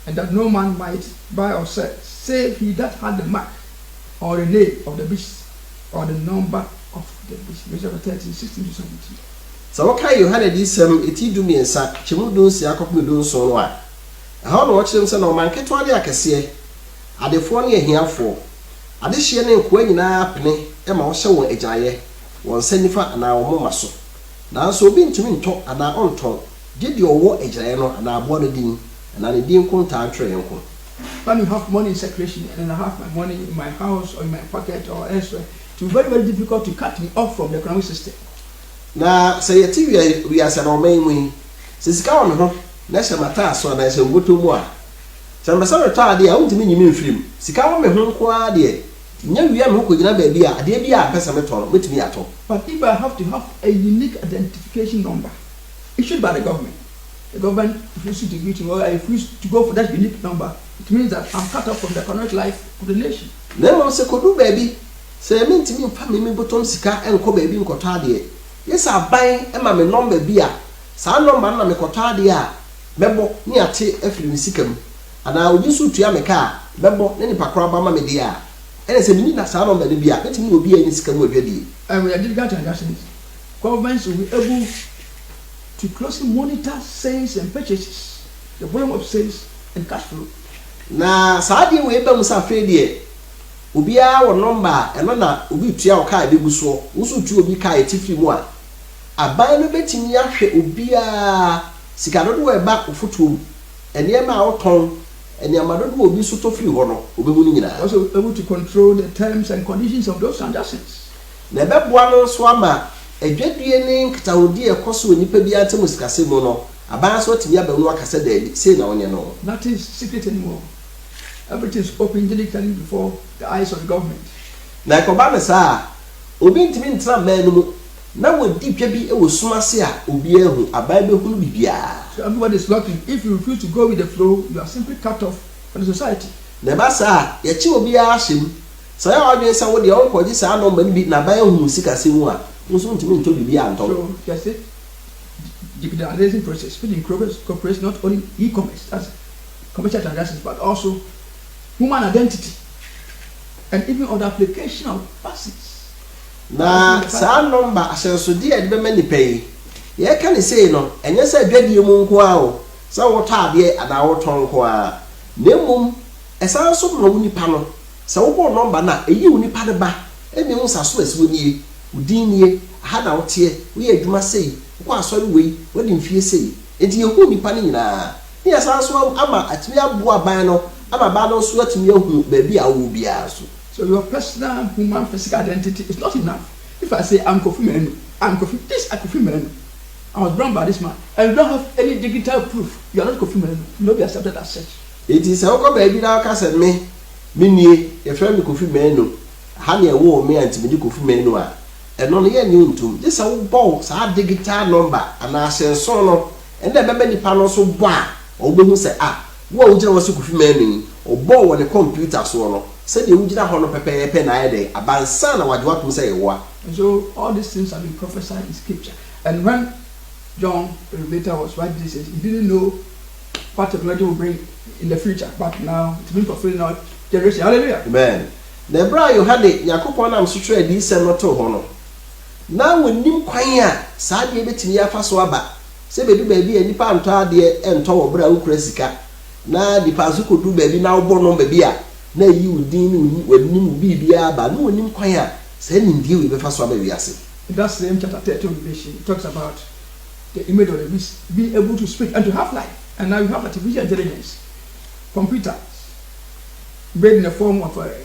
[SPEAKER 1] and that no man might buy or sell, save he that had the mark or the name of the beast or the number of the beast. Verse 13, 16 to 17.
[SPEAKER 2] So what kind you had a decent it do me and sat Chimudu see a couple do so what. How do watch them say no man get what I can see. At the phone here for. At this year name when na penny Emma show a jaye one sendifa and our mama so. Now so being to me talk and our own talk. Did your war a jayano and our body din and I didn't contact train.
[SPEAKER 1] When you have money in circulation and I have my money in my house or in my pocket or elsewhere, it will be very, very difficult to cut me off from the economic system.
[SPEAKER 2] Now, say a TV, we are said on main wing. Since gone home, Nessa Matas, so I shall go to more. Some retired, I want to mean film. Sikawa me home qua dear. No, we are looking at baby, a dear be a person with me at all.
[SPEAKER 1] But if I have to have a unique identification number issued by the government refuses to give to, or I refuse to go for that unique number, it means that I'm cut off from the economic life of the nation.
[SPEAKER 2] Then once I could do baby, say I mean to me, family bottom sika and co baby in Cotardia. Yes, I buy a mammy number beer. San no man, I'm a Cotardia. Bebo, near tea, every sicum. And I will use to Yamaka, Bebo, any pacraba, mammy dear. And as a minute, that's how long beer, letting you be any scum with your deal.
[SPEAKER 1] And we did that understand. Governments will be able to closely monitor sales and purchases, the volume of sales and cash flow.
[SPEAKER 2] Now, Sadi Webber Safedi, Ubia or number, and Lana Ubi Tia Kai Bibuso, Usu to be Kai Tiffy one. A buy no betting Yashe Ubia Sikado back of foot, and Yama out tongue, and Yamado will be so free one, Ubunina.
[SPEAKER 1] Also able to control the terms and conditions of those transactions.
[SPEAKER 2] Never one swammer. A jet DNA Taudi a cosu nipa biata muskasimono. A bass what Yabanwa Cassade, say no one you know.
[SPEAKER 1] Nothing is secret anymore. Everything is open digitally before the eyes of the government.
[SPEAKER 2] Like Obama, sir, Obin to mean some men. Now, with deep be a sumasia, Ubia, a Bible who be bia.
[SPEAKER 1] So everybody is locking. If you refuse to go with the flow, you are simply cut off from the society.
[SPEAKER 2] Never, sir, yet you will be ashing. So I always saw what the uncle this I know when be Nabayo who sick as simua. So
[SPEAKER 1] that's it. The digitalization process which incorporates not only e-commerce, that's commercial transactions, but also human identity and even other application of passes.
[SPEAKER 2] Now, some number I shall so dear the many pay. Yeah, can you say no? And yes, I dread you moon quao. So what are there and our tongue qua? Nemum, as I also know Nipano. So what number now? A you nipadaba. And you must as well as we Udinie, had out here, we had you must say, what sorry way, what in fear say, and you won't be panina. Yes, I saw Ama at me a boa bano, I'm a bano sweating your baby, I will be asked.
[SPEAKER 1] So your personal human physical identity is not enough. If I say I'm Kofi Menu, I'm Kofi, this I Kofi Menu. I was born by this man, and you don't have any digital proof. You are not Kofi Menu, you will be accepted as such.
[SPEAKER 2] It is a baby now, cousin me, Minnie, a friend Kofi Menu, honey a war me and to me Kofi Menu. And only a new to this old balls are digital number and I say so and then many panels so bar or who say what would you also many or ball when the computer so said you would not want to prepare a pen a day about son what you want to say what.
[SPEAKER 1] So all these things have been prophesied in scripture. And when John the Revelator was writing this, he didn't know what technology will bring in the future, but now it's been fulfilled in our generation. Hallelujah.
[SPEAKER 2] Amen. The bride you had it, Yakupon, I'm so sure this is not to honor. Now when you quire, sadly, bet me a fast wabba. Say, baby, any pound tardy and tall brown cressica. Now the Pazuko do baby now born on baby. Nay, you deem when you be beer, but no one in quire. Sending deal with the first wabba.
[SPEAKER 1] That's the same chapter 13 Revelation. It talks about the image of the beast being able to speak and to have life. And now you have artificial intelligence, computers, made in the form of a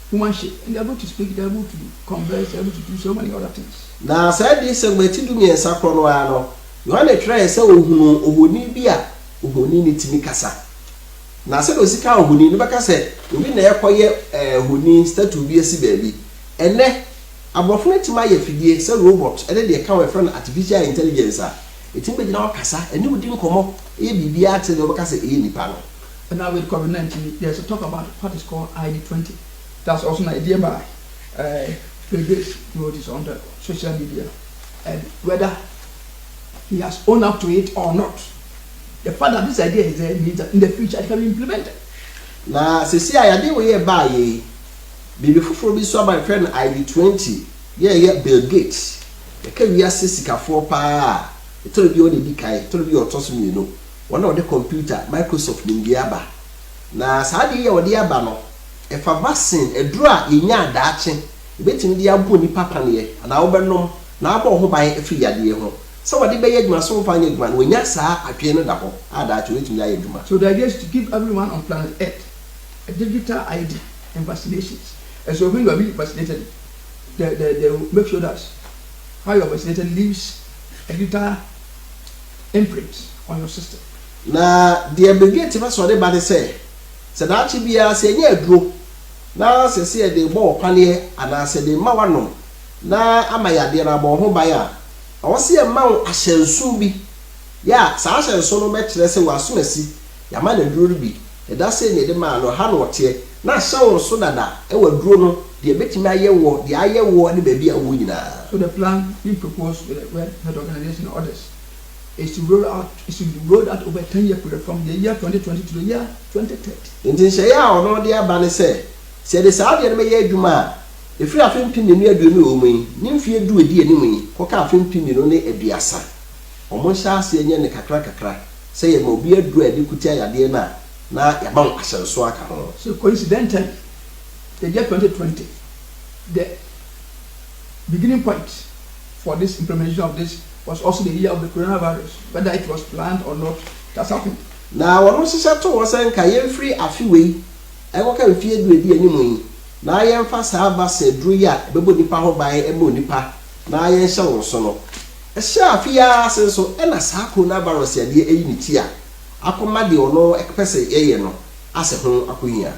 [SPEAKER 1] human shape, and they're able to speak, they're able to converse, they're able to do so many other things. Now,
[SPEAKER 2] said this, and waiting to me and Sacrono. You want to try so who need beer, who need it to me cassa. Now, said Osika who need the said, you mean there quiet who needs that to be a sea baby. And then, I'm offering to my figure, so robot, and then they come from artificial intelligence. It's in our cassa, and you didn't come up, a BBR to the Bacassa any panel. And
[SPEAKER 1] now with COVID-19, there's a talk about what is called ID20. That's also an idea by Bill Gates wrote this on the social media, and whether he has owned up to it or not, the fact that this idea is there means that in the future it can be implemented.
[SPEAKER 2] Now, see, I did way by ye. Before we saw my friend ID20, yeah, Bill Gates. ka wiase sikafo pa etoro bi oni dikai etoro bi otoso mi no wona ode computer Microsoft nimbi aba na saade ye ode aba no efa vaccine eduru a yenya adaache ebetimi di abo ni papa ne ana wo benom na abo ho ban efi yade ho so wade be yadwuma so fa nya adwuma no nya saa atwe no da ho adaache wetimi aye adwuma.
[SPEAKER 1] So the idea is to give everyone on planet Earth a digital ID and vaccinations. And so when you are being vaccinated, they will make sure that how you are vaccinated leaves a digital imprint on your system.
[SPEAKER 2] Na the begin ba so de ba de say daache bia se nya aduro na se de bo kwane ana se de ma wanom na amayade na bo ho ban a awose e ma ahyensu bi ya sa ahyensu no mekyere se wasomasi ya ma na aduro bi e da se ne de ma no ha no ote na hyewo so dada e waduro no de betimi ayewo de ayewo ne ba bi a wo nyina.
[SPEAKER 1] So the plan being proposed with the World Health Organization and others is to roll out over a 10-year period from the year 2020 to the year 2030.
[SPEAKER 2] Nti se ya ono de aba ne se de saa de me ye adwuma efiri afempim ne nu aduonu o mu yi ni mfie du edi ani mu yi koka afempim ne no ne aduasa omo hya ase enye ne kakra se ye ma obi adu adi kutia yade na ya ba ahyenso aka ho.
[SPEAKER 1] So coincidentally the year 2020 the beginning point for this implementation of this was also the year of the coronavirus, whether it was planned or not. That's happened.
[SPEAKER 2] Now, what was the to was saying, Kayen free a few way. I walk and fear with the enemy. Now I am fast have us a drew ya, Babu Nipa by a bonipa. Now I am so sono. A sharp fear says so, and a saco navarro said the unitia. Acomadi or no, a person, no, as a home akuya.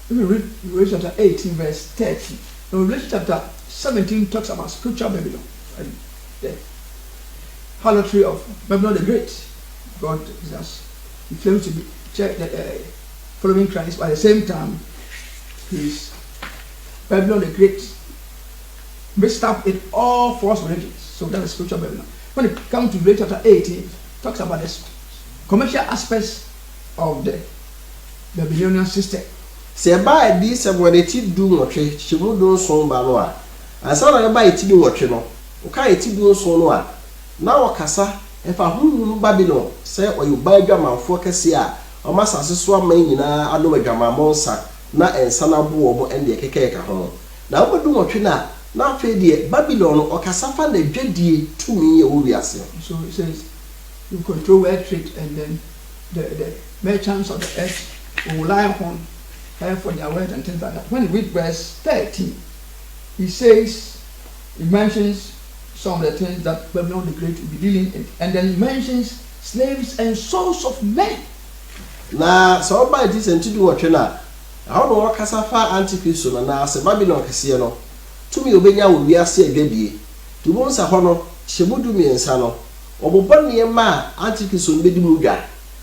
[SPEAKER 1] Let me read Revelation chapter 18, verse 30. Revelation chapter 17 talks about spiritual Babylon. The harlotry of Babylon the Great. God he claims to be following Christ, but at the same time, he's Babylon the Great, mixed up in all false religions. So that is spiritual Babylon. When it comes to Revelation chapter 18, it talks about the commercial aspects of the Babylonian system.
[SPEAKER 2] Se ba di se bo de ti du nwotwe chimu do so ba no a ansa na ba ti du nwotwe no o ka ti du so no a na wakasa efa hunu Babylon se oyuba adwamanfo kese a o masase so aman nyina ado adwamanmonsa na ensa na bo omo ende kekeka ho na obodu nwotwe na afa de Babylon no okasa fa na dwadie tumi ye wo wiase.
[SPEAKER 1] So it says you control world trade, and then the merchants of the earth will rely upon for their wealth and things like that. When you read verse 13, he mentions some of the things that Babylon the Great will be dealing in, and then he mentions slaves and souls of men.
[SPEAKER 2] Na so by this and to do what na how no wakasa fa antichrist na se Babylon kese no tumi obenya wo wiase adwadie to bon sa ho no hyemudu miensa no obobonne ma antichrist no bedi mu dwa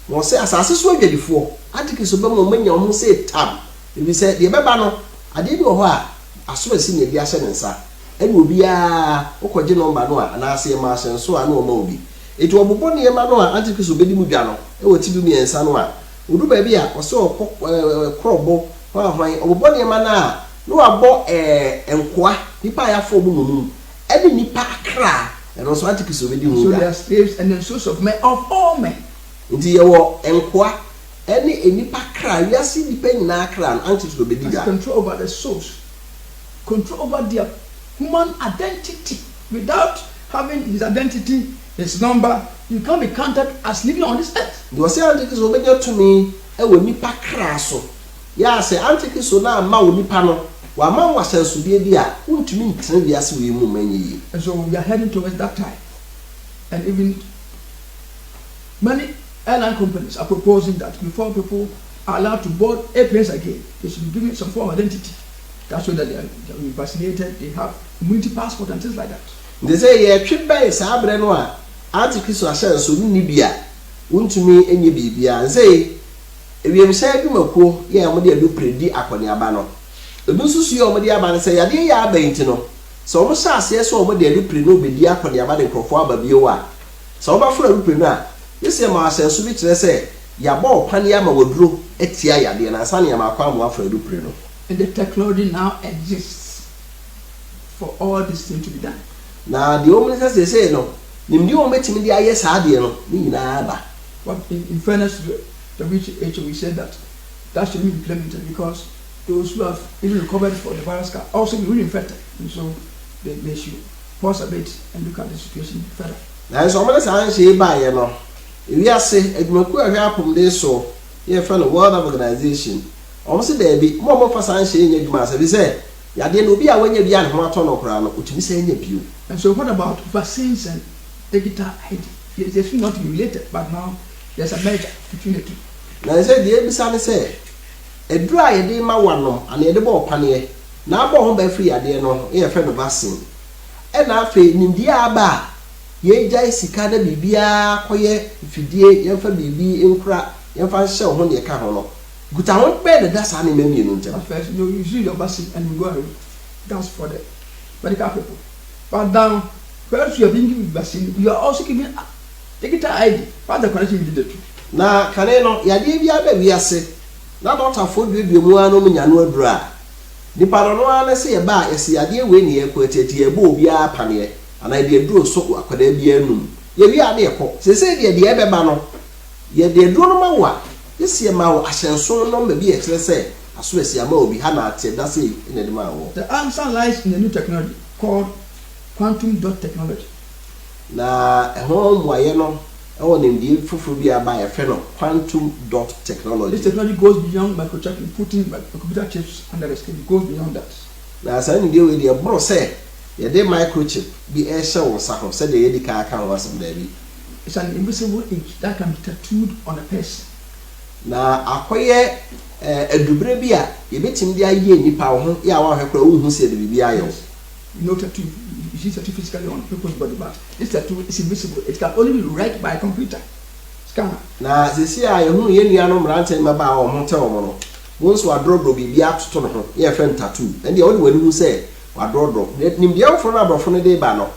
[SPEAKER 2] mo se asase so adwadifo antichrist be mo manya ho se tab ebi se de beba no ade bi ho a aso asi na bi ahye nensa ene obi a okoje number no a na ase ma ahye so a na o ma obi etu obobonne ma no a antichrist bedi mu dwa no e wo tibi miensa no a odu ba bi a o se okrobo ho hwan obobonne ma na no abo enkoa nipa ya fo mu nunu ene nipa akra eno so antichrist bedi mu dwa.
[SPEAKER 1] So they are slaves and the souls of men, of all men.
[SPEAKER 2] Ndi yewo enkoa ene enipa kra wiase nipa nyina kra antichrist bedi dwa.
[SPEAKER 1] Control over the souls, control over their human identity. Without having his identity, his number, you can't be counted as living on this earth.
[SPEAKER 2] Do say antichrist obenya to me e we nipa kra so ya say antichrist na ma wo nipa no wa ma wa sensu bi a untumi ntre wiase we mu manyi.
[SPEAKER 1] And so we are heading towards that time, and even many airline companies are proposing that before people are allowed to board airplanes again, they should be given some form of identity. That's why they are vaccinated, they have immunity passport and things like that.
[SPEAKER 2] They say ye twiba is abre no a antichrist ahye so ni bia untumi enye bibia say ewiem say bi mako ye amode adu predi akoni aba no ebi susu ye omode aba ne say yade ya aba nti no so omo sha ase so omode adu predi no bedi akoni aba de krofo aba bio a so oba fura adu predi no a yesi ma ahye so bi kire say ya ba opane ya ma waduro etia yade na asa ne ya ma akwa mo afura adu predi no. And
[SPEAKER 1] the technology now exists for all this thing to be done.
[SPEAKER 2] na the only thing they say no nimdi o metimi dia yes ade no ni na ba.
[SPEAKER 1] But in fairness to the WHO, we said that should be implemented because those who have even recovered from the virus can also be reinfected, and so they should pause a bit and look at the situation further.
[SPEAKER 2] Now, so many times say by you know, if we are say edumaku ahwe apom dey so ye fa no World Organization almost there be more for san say nya eduma say be say yade no bi a wanya bi an ho ato no kra no utumi say nya bio. And
[SPEAKER 1] so what about vaccines and digital ID? They should not be related, but now there's a merger between the two.
[SPEAKER 2] Now, I said the ebisa say a dry yade ma wanom and yade bo opane na abo ho ba free yade no ye fa no vaccine e na afi nimdia aba ye jai sika na bibia koye fidie ye fa bibi enkura ye fa hye ho ne ka ho no guta ho be de dasa ne mamienu ntem.
[SPEAKER 1] First, you see your vaccine and you go away. That's for the medical people. But now, first you are being given vaccine, you are also given digital ID. What the connection with the two?
[SPEAKER 2] Na kane no yade bia ba wiase na doctor for dudu mu anu mu nya no adura nipa no ana se ye ba ese yade we ne ye ko eteti ye bo bia apane ana de duro so akwada bia num ye wi ade ekọ se de ebe ba no ye de duro no ma wa ese ma wo ahyenso no ma bi e kire se aso ese ama obi ha na ate da se ene de ma wo.
[SPEAKER 1] The answer lies in the new technology called quantum dot technology.
[SPEAKER 2] Na ehon mo aye no our name the fufu be by a friend of quantum dot technology.
[SPEAKER 1] This technology goes beyond microchip putting computer chips under the skin. It goes beyond that.
[SPEAKER 2] Now, as I know the bro say, yeah, they microchip be a show or said the Edica can was some baby.
[SPEAKER 1] It's an invisible ink that can be tattooed on a person.
[SPEAKER 2] Now, acquire a dubrebia, you bet him the idea in power, yeah, I have who said the BBI.
[SPEAKER 1] No tattoo. You see tattoo physically on people's body, but this tattoo is invisible. It can only be read by a computer scanner.
[SPEAKER 2] Now, they say I know any animal ranting about or hotel mono. Once we draw be up to her, yeah, friend tattoo, and the only one who say, what draw, let him be out for number from the day banner.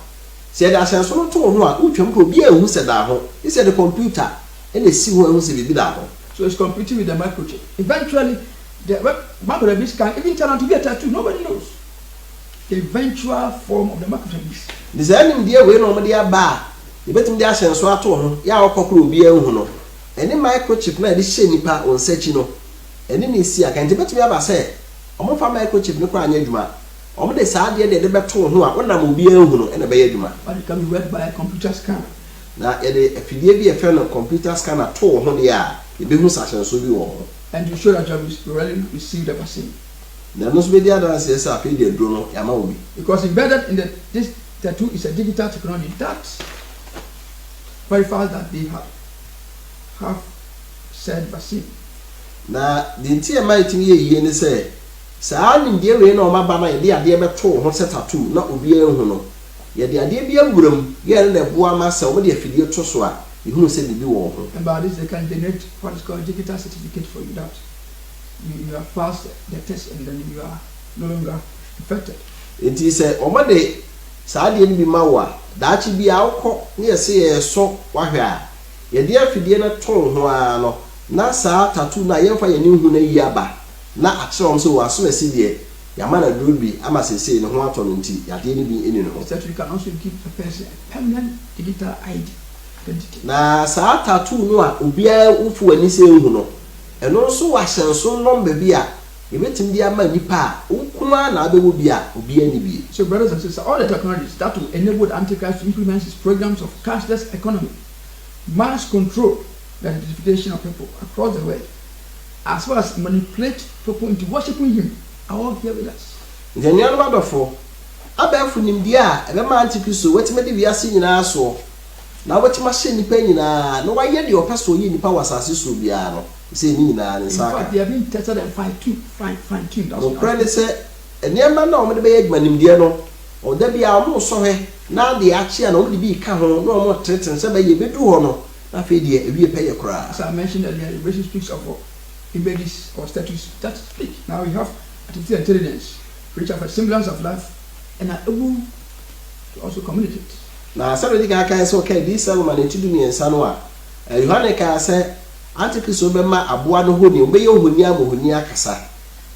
[SPEAKER 2] Said I shall so told who can be who said that he said the computer, and they see who will be that.
[SPEAKER 1] So it's competing with the microchip. Eventually, the microchip can even turn out to be a tattoo. Nobody knows. The eventual form of the microchip.
[SPEAKER 2] Designing the way normally a bar, you bet him the ashen so at home, ya or cockle be a huno. And in microchip, na this shiny part on setchino. And then you see, I can't bet me ever say, I'm for microchip no crying eduma. Om the sad year the better who are one will be a huno and a beduma.
[SPEAKER 1] But it can be read by a computer scanner. Now,
[SPEAKER 2] if you be a friend of computer scanner, told on the air, you be who's ashen so be all.
[SPEAKER 1] And you show that you have already received the vaccine.
[SPEAKER 2] There must be the other says I feel the drone Yamawi.
[SPEAKER 1] Because embedded in this tattoo is a digital technology that verifies that they have said vaccine. Now,
[SPEAKER 2] the entire mighty year in say, Saan dear rain or my banner, the idea of a tour, what's a tattoo, not will be a huno. Yet the idea be a room, yeah, and a boa massa over the affiliate Toswa, who said the do.
[SPEAKER 1] And by this, they can generate what is called a digital certificate for you that you have passed the test and then you are no longer infected.
[SPEAKER 2] It is a Omade Sadian be Mawa, that should be our near say so wahia. Ye dear Fidiana told no, Nasa tattoo na yen for your new hune yaba. Na action so as soon as see Yamana Druby, I must say no one ton tea, ya didn't be in no.
[SPEAKER 1] That you can also give a person a permanent digital ID.
[SPEAKER 2] Na sa tattoo no ubia ufu ani say uno. And also was so number beer. You met him the manipa, Ukuma, na will be a be.
[SPEAKER 1] So, brothers and sisters, all the technologies that will enable Antichrist to implement his programs of cashless economy, mass control, the identification of people across the world, as well as manipulate people into worshiping him, are all here with us.
[SPEAKER 2] The young mother for Abafu Nimdia, a Antichrist, what made we are seeing in our soul. Now, what machine penny na no, why yet your pastor in the powers as you be. Say me na
[SPEAKER 1] in fact, they have been tested and fine-tuned.
[SPEAKER 2] No, Prenny said, and near man, no, the big man in Diano, or there be our most so now the action and only be come no more threats and say, you be do honor. I feel we pay a cry.
[SPEAKER 1] As I mentioned earlier, the version speaks of images or statues that speak. Now we have artificial intelligence, which have a semblance of life and are able to also communicate. Now,
[SPEAKER 2] somebody can say, okay, this ceremony to do me and Sanwa. Yohanika said, Antichrist obema aboa no ho ni obeye ohoni amohoni akasa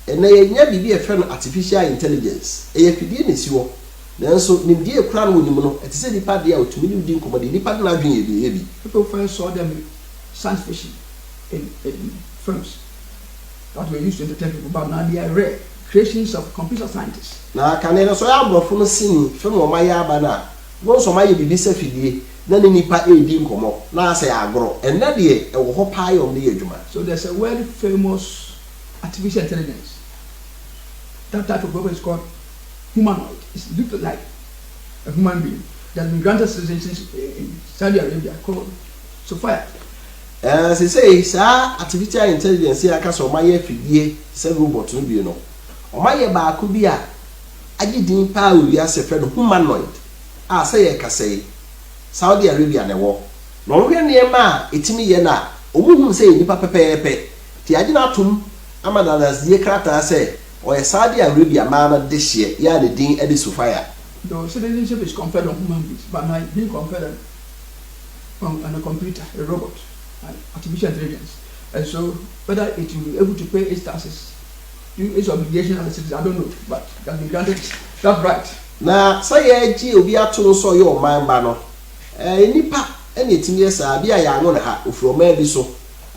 [SPEAKER 2] ena ye nya bibi e fe no artificial intelligence e ye fidie ne siwo nanso nimdie kura no nim no ete se nipa de a otumi ni di nkomode nipa de na adwen ebi
[SPEAKER 1] people first saw them in science fiction in films that were used to entertain people, but now they are rare creations of computer scientists.
[SPEAKER 2] Na kane no so ya abrofo no sini film o maye aba na wo so maye bibi se fidie na ne nipa edi nkomo na ase agro enna de e wo ho paa yom ne adwuma.
[SPEAKER 1] So there's a very famous artificial intelligence. That type of robot is called humanoid. It looks like a human being that's been granted citizenship in Saudi Arabia called Sophia.
[SPEAKER 2] Say sa artificial intelligence ya ka so maye fidie se robot no bi no o maye ba ko bi a agidin pa wi ase fe no humanoid a say ye ka say Saudi Arabia ne wo no hwe ne ma etimi ye na omuhun say nipa pepepe ti agina atum amana das ye krata say o Saudi Arabia ma na de hye ya de din edi Sophia.
[SPEAKER 1] The citizenship is conferred on human beings, but now being conferred on a computer, a robot, an artificial intelligence. And so whether it will be able to pay its taxes, its obligation as a citizen, I don't know, but it has been granted. That's right.
[SPEAKER 2] Na say ji obi ato so yo man ba no nipa ene timi esa bia ya ngo na ha ofroma bi so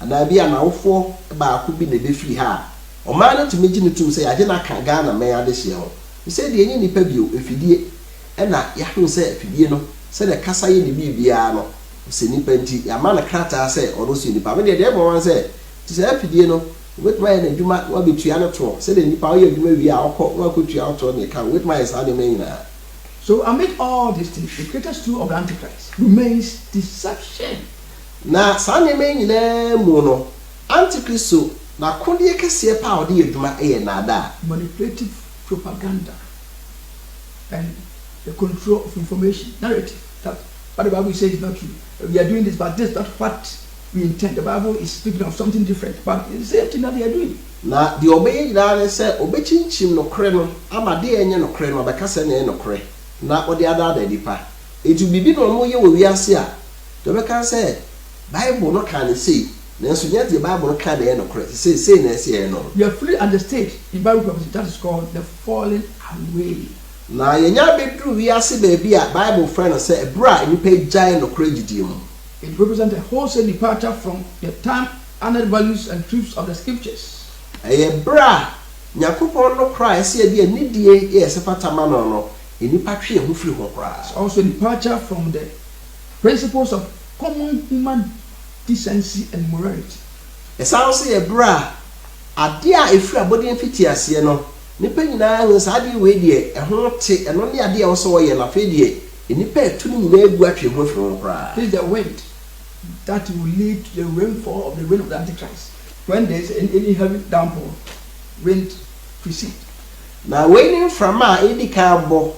[SPEAKER 2] ana bia na wofo ba ko bi na be firi ha o man no timi gi ne tum say age na ka ga na me ade hye ho say de enyi nipa bio efidie ena ya hu say efidie no say de kasa ye ne bibia no say nipa nti ya ma na krata say o no so nipa me de mo wan say ti say efidie no with my na djuma wa betua no to say de nipa o ye djuma wi a okọ wa ko tua to ne ka with my say de me na.
[SPEAKER 1] So amid all these things, the greatest tool of the Antichrist remains deception.
[SPEAKER 2] Na sa ne me nyina mu no Antichrist na kode kese pa ode adwuma e na da
[SPEAKER 1] manipulative propaganda and the control of information narrative that what the Bible says is not true. We are doing this, but this is not what we intend. The Bible is speaking of something different, but it's the same thing that they are doing.
[SPEAKER 2] Na the obey na say obechinchim no kre no ama de enye no kre no be kase na no kre na ode ada dipa eju bibi no mo ye wo wiase a to be kan say Bible no can say na so yet the Bible no can no kre say na say no.
[SPEAKER 1] You are fully understand in Bible prophecy that is called the falling away.
[SPEAKER 2] Na yenya bedru wiase ba bia Bible friend say bra ni pe jai no kre gidie mu.
[SPEAKER 1] It represents a wholesale departure from the time-honored values and truths of the scriptures.
[SPEAKER 2] Eye bra Yakupon no cry see dia nidie e se fatama no no enipa twe ho firi ho kra.
[SPEAKER 1] It's also a departure from the principles of common human decency and morality.
[SPEAKER 2] E sounds say bra ade a efiri abodin fiti ase no nipa nyina hu sa ade we die e ho te eno ne ade a wo so ye na fe die enipa etunu nyina egu atwe ho firi ho kra.
[SPEAKER 1] This is the wind that will lead to the rainfall of the reign of the Antichrist. When there is any heavy downpour, wind precede.
[SPEAKER 2] Na waiting from ma edi ka bo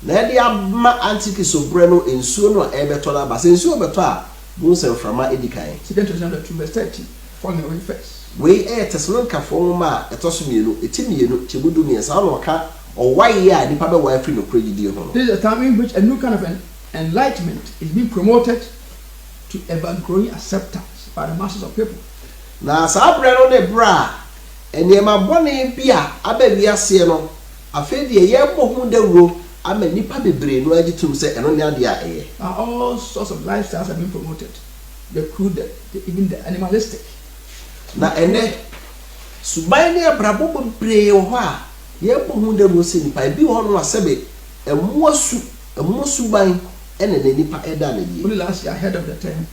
[SPEAKER 2] na edi ama Antichrist obreno ensuo no ebeto na ba se ensuo beto a bu se from ma edi kan.
[SPEAKER 1] 2 Thessalonians 2 verse 13. Following away first.
[SPEAKER 2] We Thessalonica fo ma etoso mienu etimienu chebudu mi sa no ka o wai ya nipa be wa free no krejidi ho no.
[SPEAKER 1] This is a time in which a new kind of enlightenment is being promoted to ever-growing acceptance by the masses of people.
[SPEAKER 2] Na sa breno ne bra eniema bone bia abawiase no afedi ye bohu dawro ama nipa bebre no agitum se eno ne ade a eye.
[SPEAKER 1] All sorts of lifestyles have been promoted. The crude, even the animalistic.
[SPEAKER 2] Na ene subai ne abrabo bebre ho a ye bohu dawro se nipa bi ho no asebe emuasu ban ene ne nipa eda na die.
[SPEAKER 1] Only last year I heard of the term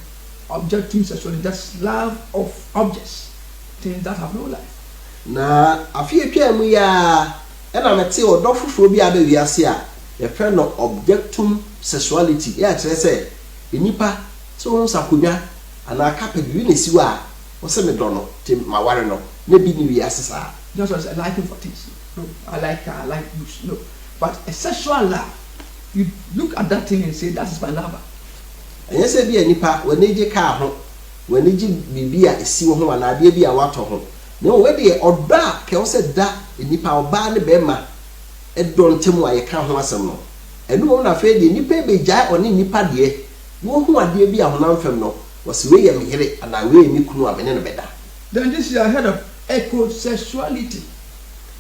[SPEAKER 1] objective sexuality, that's love of objects, things that have no life.
[SPEAKER 2] Na afie twa mu ya ena mete odo foforo bi aba wiase a ye fe no objectum sexuality ya kire se enipa so won sakonya ana kape bi ne siwa wo se me do no ti maware no na bi ni wiase sa.
[SPEAKER 1] Just as a liking for things. No, I like books. No, but a sexual love, you look at that thing and say that is my lover.
[SPEAKER 2] Yes, be a nipa when they car home, when they be a see home and idea be a water home. No, where they or dark, can say that a nipa or ban the bema, and don't tell me why you can't have some no. And no one afraid the nipa be jai or nipa dear, no who are dear be a non no, was way and hear it and I way me kuno and better.
[SPEAKER 1] Then this is ahead of ecosexuality.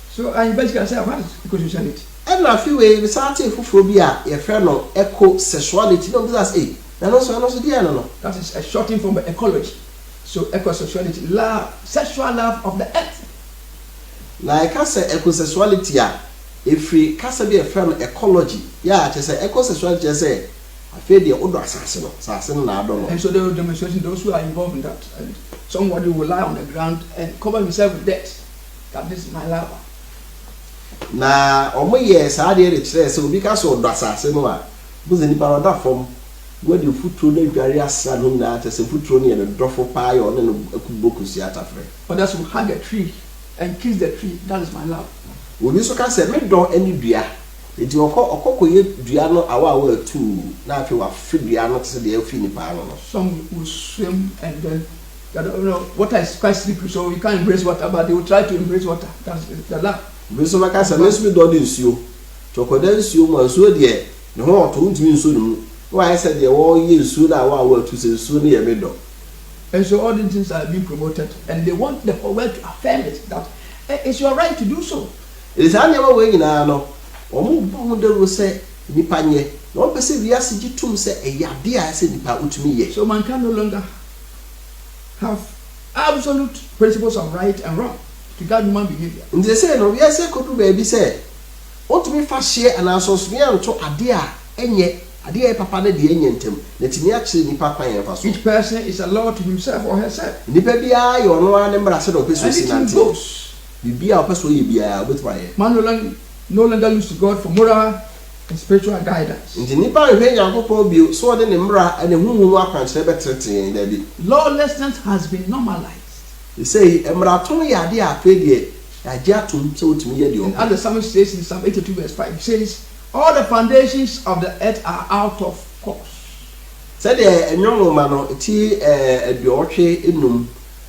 [SPEAKER 1] So I basically say, what is ecosexuality?
[SPEAKER 2] And a few ways, Sati Fufobia, a friend of eco sexuality, no, that's it. And also the animal.
[SPEAKER 1] That is a shortening from ecology. So eco-sexuality, love, sexual love of the earth.
[SPEAKER 2] Like I say, eco-sexuality, if we can't be a friend of ecology, yeah, just say eco-sexuality, just say, I feel the older assassin, I don't know.
[SPEAKER 1] And so they will demonstrate those who are involved in that. And somebody will lie on the ground and cover himself with dirt. That this is my lover.
[SPEAKER 2] Na omo yes I dey say so because of assassin no a buzi ni ba da form go dey futuro na dware asa no na te se futuro ne dofo pa yo ne akuboku si atafre.
[SPEAKER 1] Others will hug a tree and kiss the tree. That is my love.
[SPEAKER 2] Obi so ka say me do ani dua. Enti okokoye dua no awa tu na afi wa fi dua no te se dey afi ni pa no.
[SPEAKER 1] Some will swim and then water is quite slippery, so you can't embrace water, but they will try to embrace water. That's the love.
[SPEAKER 2] Biso maka say let's be do nsuo. Chokoda nsuo mo nsuo de ne ho oto ntimi nsuo no. Why said they all ye nsuo da wa to say nsuo ne ye me do.
[SPEAKER 1] And so all these things are being promoted, and they want the whole world to affirm it that it's your right to do so.
[SPEAKER 2] It is anyama we nyina no. Omo bo de ro say nipa nye. No pese wiase gitum say eyade a say nipa utumi ye.
[SPEAKER 1] So man can no longer have absolute principles of right and wrong to guide human behavior.
[SPEAKER 2] And they say no, yes, I could do baby say. What to me fast share and also smear to adia enye adia papa de enyentem. Let me actually nipa kwan fa so.
[SPEAKER 1] Each person is a law to himself or herself.
[SPEAKER 2] Nipa bia yo no an mbra se do person sinante. Bibia person ye bia obetwaye.
[SPEAKER 1] Man no longer looks to God for moral and spiritual guidance.
[SPEAKER 2] Nti nipa hwe Yakobon bio so de ne mbra ane huhunu akwankyere betrete da bi.
[SPEAKER 1] Lawlessness has been normalized.
[SPEAKER 2] They say emraton ya de afa de agiatum so utumi ye de o.
[SPEAKER 1] And as the psalmist says in Psalm 82 verse 5, it says, all the foundations of the earth are out of course.
[SPEAKER 2] Say the enwoma no ti eduotwe enum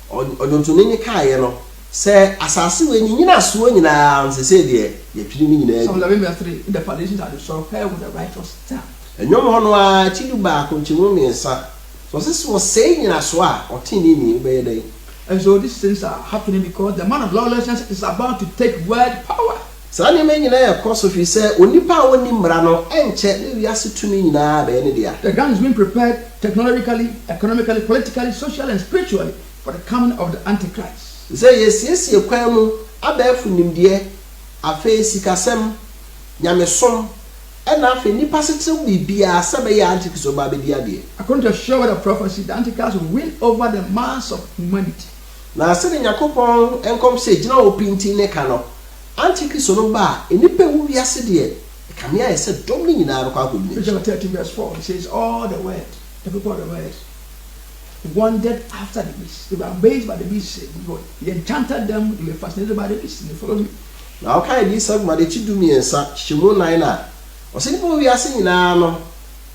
[SPEAKER 2] odontoni ni kaaye no say asase we nyina so nyina nse say de ye twiri ni nyina.
[SPEAKER 1] Psalm 11 verse 3, the foundations are the soil where would the righteous stand.
[SPEAKER 2] Enwoma no a chidu ba ko nchimu miensa. So this was say nyina so a otini ni be dey.
[SPEAKER 1] And so these things are happening because the man of lawlessness is about to take world power.
[SPEAKER 2] Sa ni me nyina ye course of say onipa woni mra no enche ne wiase tumi nyina be ne dia.
[SPEAKER 1] The ground is being prepared technologically, economically, politically, socially and spiritually for the coming of the Antichrist.
[SPEAKER 2] Say yes kwan mu abafu nimde afa sikasem nyamesom ena afa nipa setem bibia sabe ya Antichrist oba be dia de.
[SPEAKER 1] According to a sure word of prophecy, the Antichrist will win over the mass of humanity. Na
[SPEAKER 2] se Yakobon enkom se gina opinti ne ka no Antichrist no ba enipa wu wiase de kamia ye se dom ni nyina no kwa kodni.
[SPEAKER 1] Chapter 13 verse 4 it says all the world, the people of the world wandered after the beast. They were amazed by the beast. He enchanted them. They were fascinated by the beast. And they followed him.
[SPEAKER 2] Now, okay, this song, but it's do me and such. She won't line up. Or simple, we are singing now.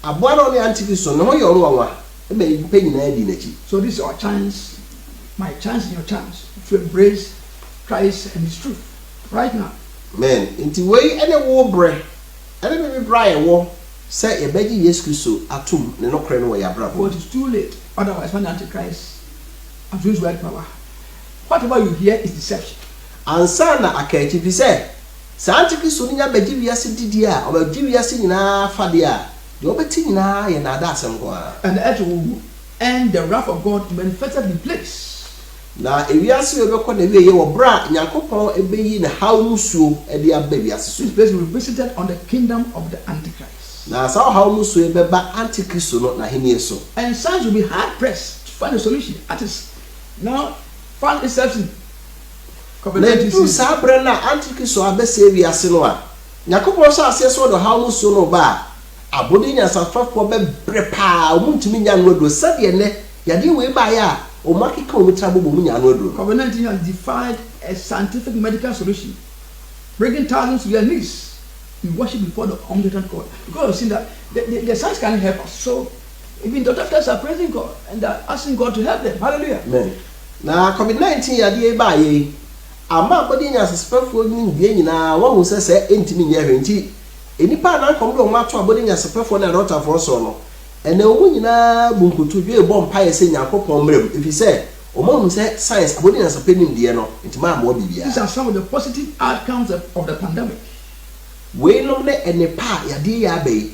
[SPEAKER 2] A boy on the Antichrist, no, you're one. It may be paying an idea.
[SPEAKER 1] So, this is our chance, my chance, and your chance to embrace Christ and His truth right now. Man,
[SPEAKER 2] into way any war bread. And then we Brian war. Say a begging yes, so atum, the no crane way abroad.
[SPEAKER 1] But it's too late. Otherwise, when the Antichrist abuse world power, whatever you hear is deception. And sana akachi if you say, Antichrist so niya beji wiase didia, or beji wiase nyina fadia. The obeti nyina ye na da asem ko. And the earth will end the wrath of God manifested in place. Na ewiase we bekọ na we ye wo bra Yakobon ebeyi na how musuo e de aba wiase. This place will be visited on the kingdom of the Antichrist.
[SPEAKER 2] Now, so how much we beba Antichrist no na hini so. And
[SPEAKER 1] science will be hard pressed to find a solution. That is now found itself in
[SPEAKER 2] COVID-19. Na sa bre na Antichrist so abese wi ase no a. Yakobon so ase so do how much so no ba. Abodi nya safafo be bre pa omuntimi nya no do sade ne yade we ba ya o makika o mitrabo bo nya no do. COVID-19 has defied a scientific medical solution, bringing thousands to their knees. We worship before the omnipotent God because we've seen that the science can't help us. So even the doctors are praising God and they're asking God to help them. Hallelujah. Amen. Now COVID-19 yade ba ye ama body nya suspectful ni die nyina wo hu se entimi nya hwenti enipa na kom do ma to body nya suspectful na doctor for so no ene wo nyina bunkutu dwe bom pa ye se Yakobon mrem if you say o mo hu se science body nya suspecting die no entima am wo bibia. These are some of the positive outcomes of the pandemic. we no ne enepa yade ya abai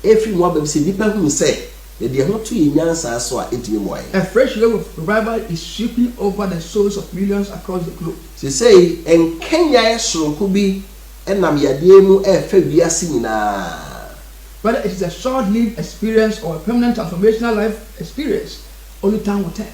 [SPEAKER 2] every one be say nipa hu say the ho to nyansa so a etimi moye.
[SPEAKER 1] A fresh wave of revival is sweeping over the souls of millions across the globe.
[SPEAKER 2] Say en Kenya esronko bi enam yade mu e fa wiase nyina.
[SPEAKER 1] Whether it is a short-lived experience or a permanent transformational life experience, only time will tell.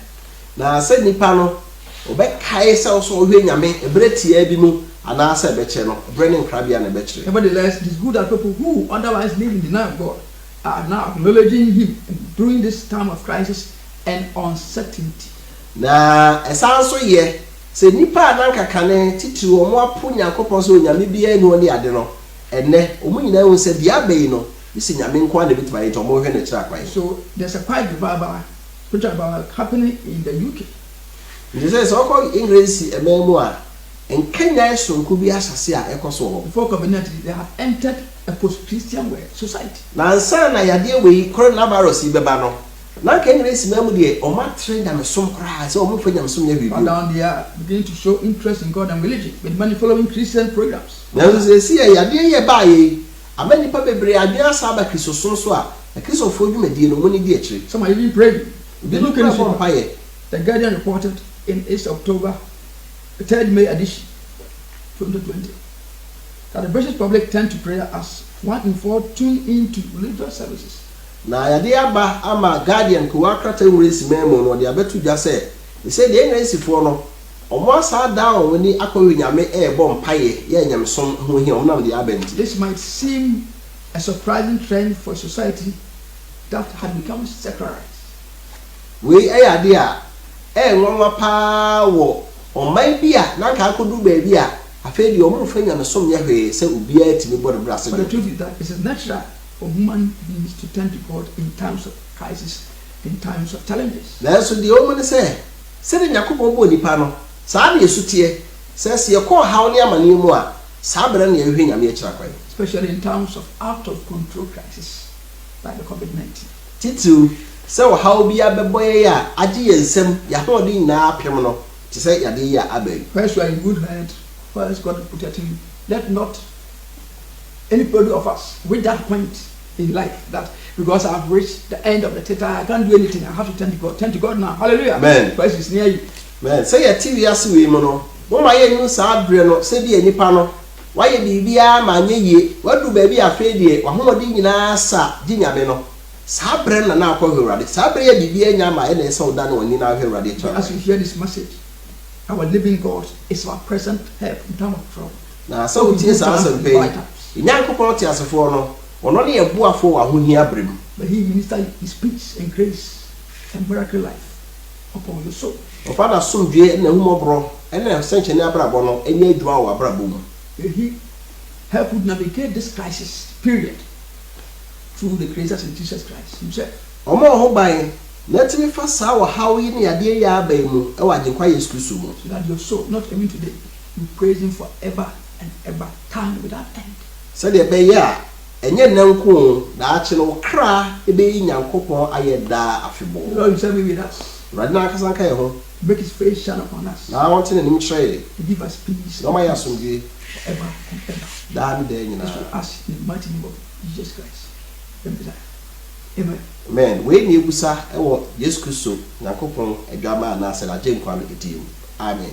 [SPEAKER 2] Na say nipa no obekae se so ohwe nyame ebretia bi mu ana se beche no brenning krabia na beche.
[SPEAKER 1] Nevertheless, it is good that people who otherwise live in denial of God are now acknowledging him during this time of crisis and uncertainty.
[SPEAKER 2] Na esan so ye se nipa ananka kane titi omo apo Nyankopon so nyame bia enu oni ade no enne omo nyina won se dia bei no isi nyame nko ade bitima ye to omo hwe ne kira kwan.
[SPEAKER 1] So there's a quiet revival, spiritual revival happening in the UK.
[SPEAKER 2] It says so English ememu a en Kenya esonku bi asase a ekoso ho.
[SPEAKER 1] Before COVID-19, they have entered a post-Christian society.
[SPEAKER 2] Na nsa na yade we coronavirus beba no na ka English memu de o ma train na mesom kra se o mo fanya mesom nya bibi.
[SPEAKER 1] Down there beginning to show interest in God and religion, with many following Christian programs.
[SPEAKER 2] Na so see yade ye ba ye amani pa bebre adua sa ba kristoson so a kristofo dwumadi no mo ni di akire.
[SPEAKER 1] Some are even praying.
[SPEAKER 2] The
[SPEAKER 1] Guardian reported in its October 3rd May edition 2020 that the British public tend to prayer as 1 in 4 tune into religious services.
[SPEAKER 2] Na yade aba ama Guardian ko akrata English memo no de abetu dwa se say the English fo no omo asa da on ni akọwe nyame bo mpaye ye nyamsom ho hi omo na de abenti.
[SPEAKER 1] This might seem a surprising trend for a society that had become secularized.
[SPEAKER 2] We ayade a nwanwa pa wo oman bia na ka akodu ba bia afedi omo fa nyamsom nya hwe se obia atimi body brass.
[SPEAKER 1] But the truth is that it is natural for human beings to turn to God in times of crisis, in times of challenges.
[SPEAKER 2] Na so the omo ne se the Yakobon bo nipa no sa na esutie se se ko haw ne amane mu a sa bra na yehwe nyame akira kwan.
[SPEAKER 1] Especially in times of out of control crisis like the COVID-19.
[SPEAKER 2] Titu se wo haw bia beboye ya age yensem ya ho de nyina apem no ti se yade ya abai.
[SPEAKER 1] First, you are in good hand. First, God will protect you. Let not anybody of us reach that point in life that because I've reached the end of the theater, I can't do anything. I have to turn to God. Turn to God now. Hallelujah.
[SPEAKER 2] Amen.
[SPEAKER 1] Christ is near you.
[SPEAKER 2] Man, say ya TV ase we mo no. Mo ma ye nu sa adre no, se bi enipa no. Wa ye bibia ma nye ye. Wadu ba bi afa die, wa homodi nyina sa di nyame no. Sa bre na akwa hwurade. Sa bre ye bibia nya ma e na esa oda na wani na hwurade cha.
[SPEAKER 1] As you hear this message, our living God is our present help in time of trouble.
[SPEAKER 2] Na so we tin sa asem pe. Nyankopon ti asefo no. Ono ne ebuafo wa hohia brem.
[SPEAKER 1] But he ministers his peace and grace and miracle life upon your soul.
[SPEAKER 2] O Father somdwe na humobro ena senche ne abrabo no enya adua wa abrabo mu.
[SPEAKER 1] He help you navigate this crisis period through the grace of Jesus Christ himself.
[SPEAKER 2] Omo ho ban na timi fa sa wa hawi ne yade ya abai mu e wa jenkwa Yesu Kristo mu.
[SPEAKER 1] So that your soul, not even today, you praise him forever and ever, time without end.
[SPEAKER 2] So the be ya enye nanko na achi no kra e be Nyankopon ayeda afebo.
[SPEAKER 1] Lord himself be with us.
[SPEAKER 2] Right now kasan kai ho.
[SPEAKER 1] Make his face shine upon us.
[SPEAKER 2] Na want to nim try.
[SPEAKER 1] To give us peace.
[SPEAKER 2] No my asomdwe
[SPEAKER 1] forever and ever.
[SPEAKER 2] Da mi de nyina.
[SPEAKER 1] This will ask in the mighty name of Jesus Christ. Amen.
[SPEAKER 2] Amen. We ni ebusa e wo Yesu Kristo Nyankopon adwama na se la jenkwa no edim. Amen.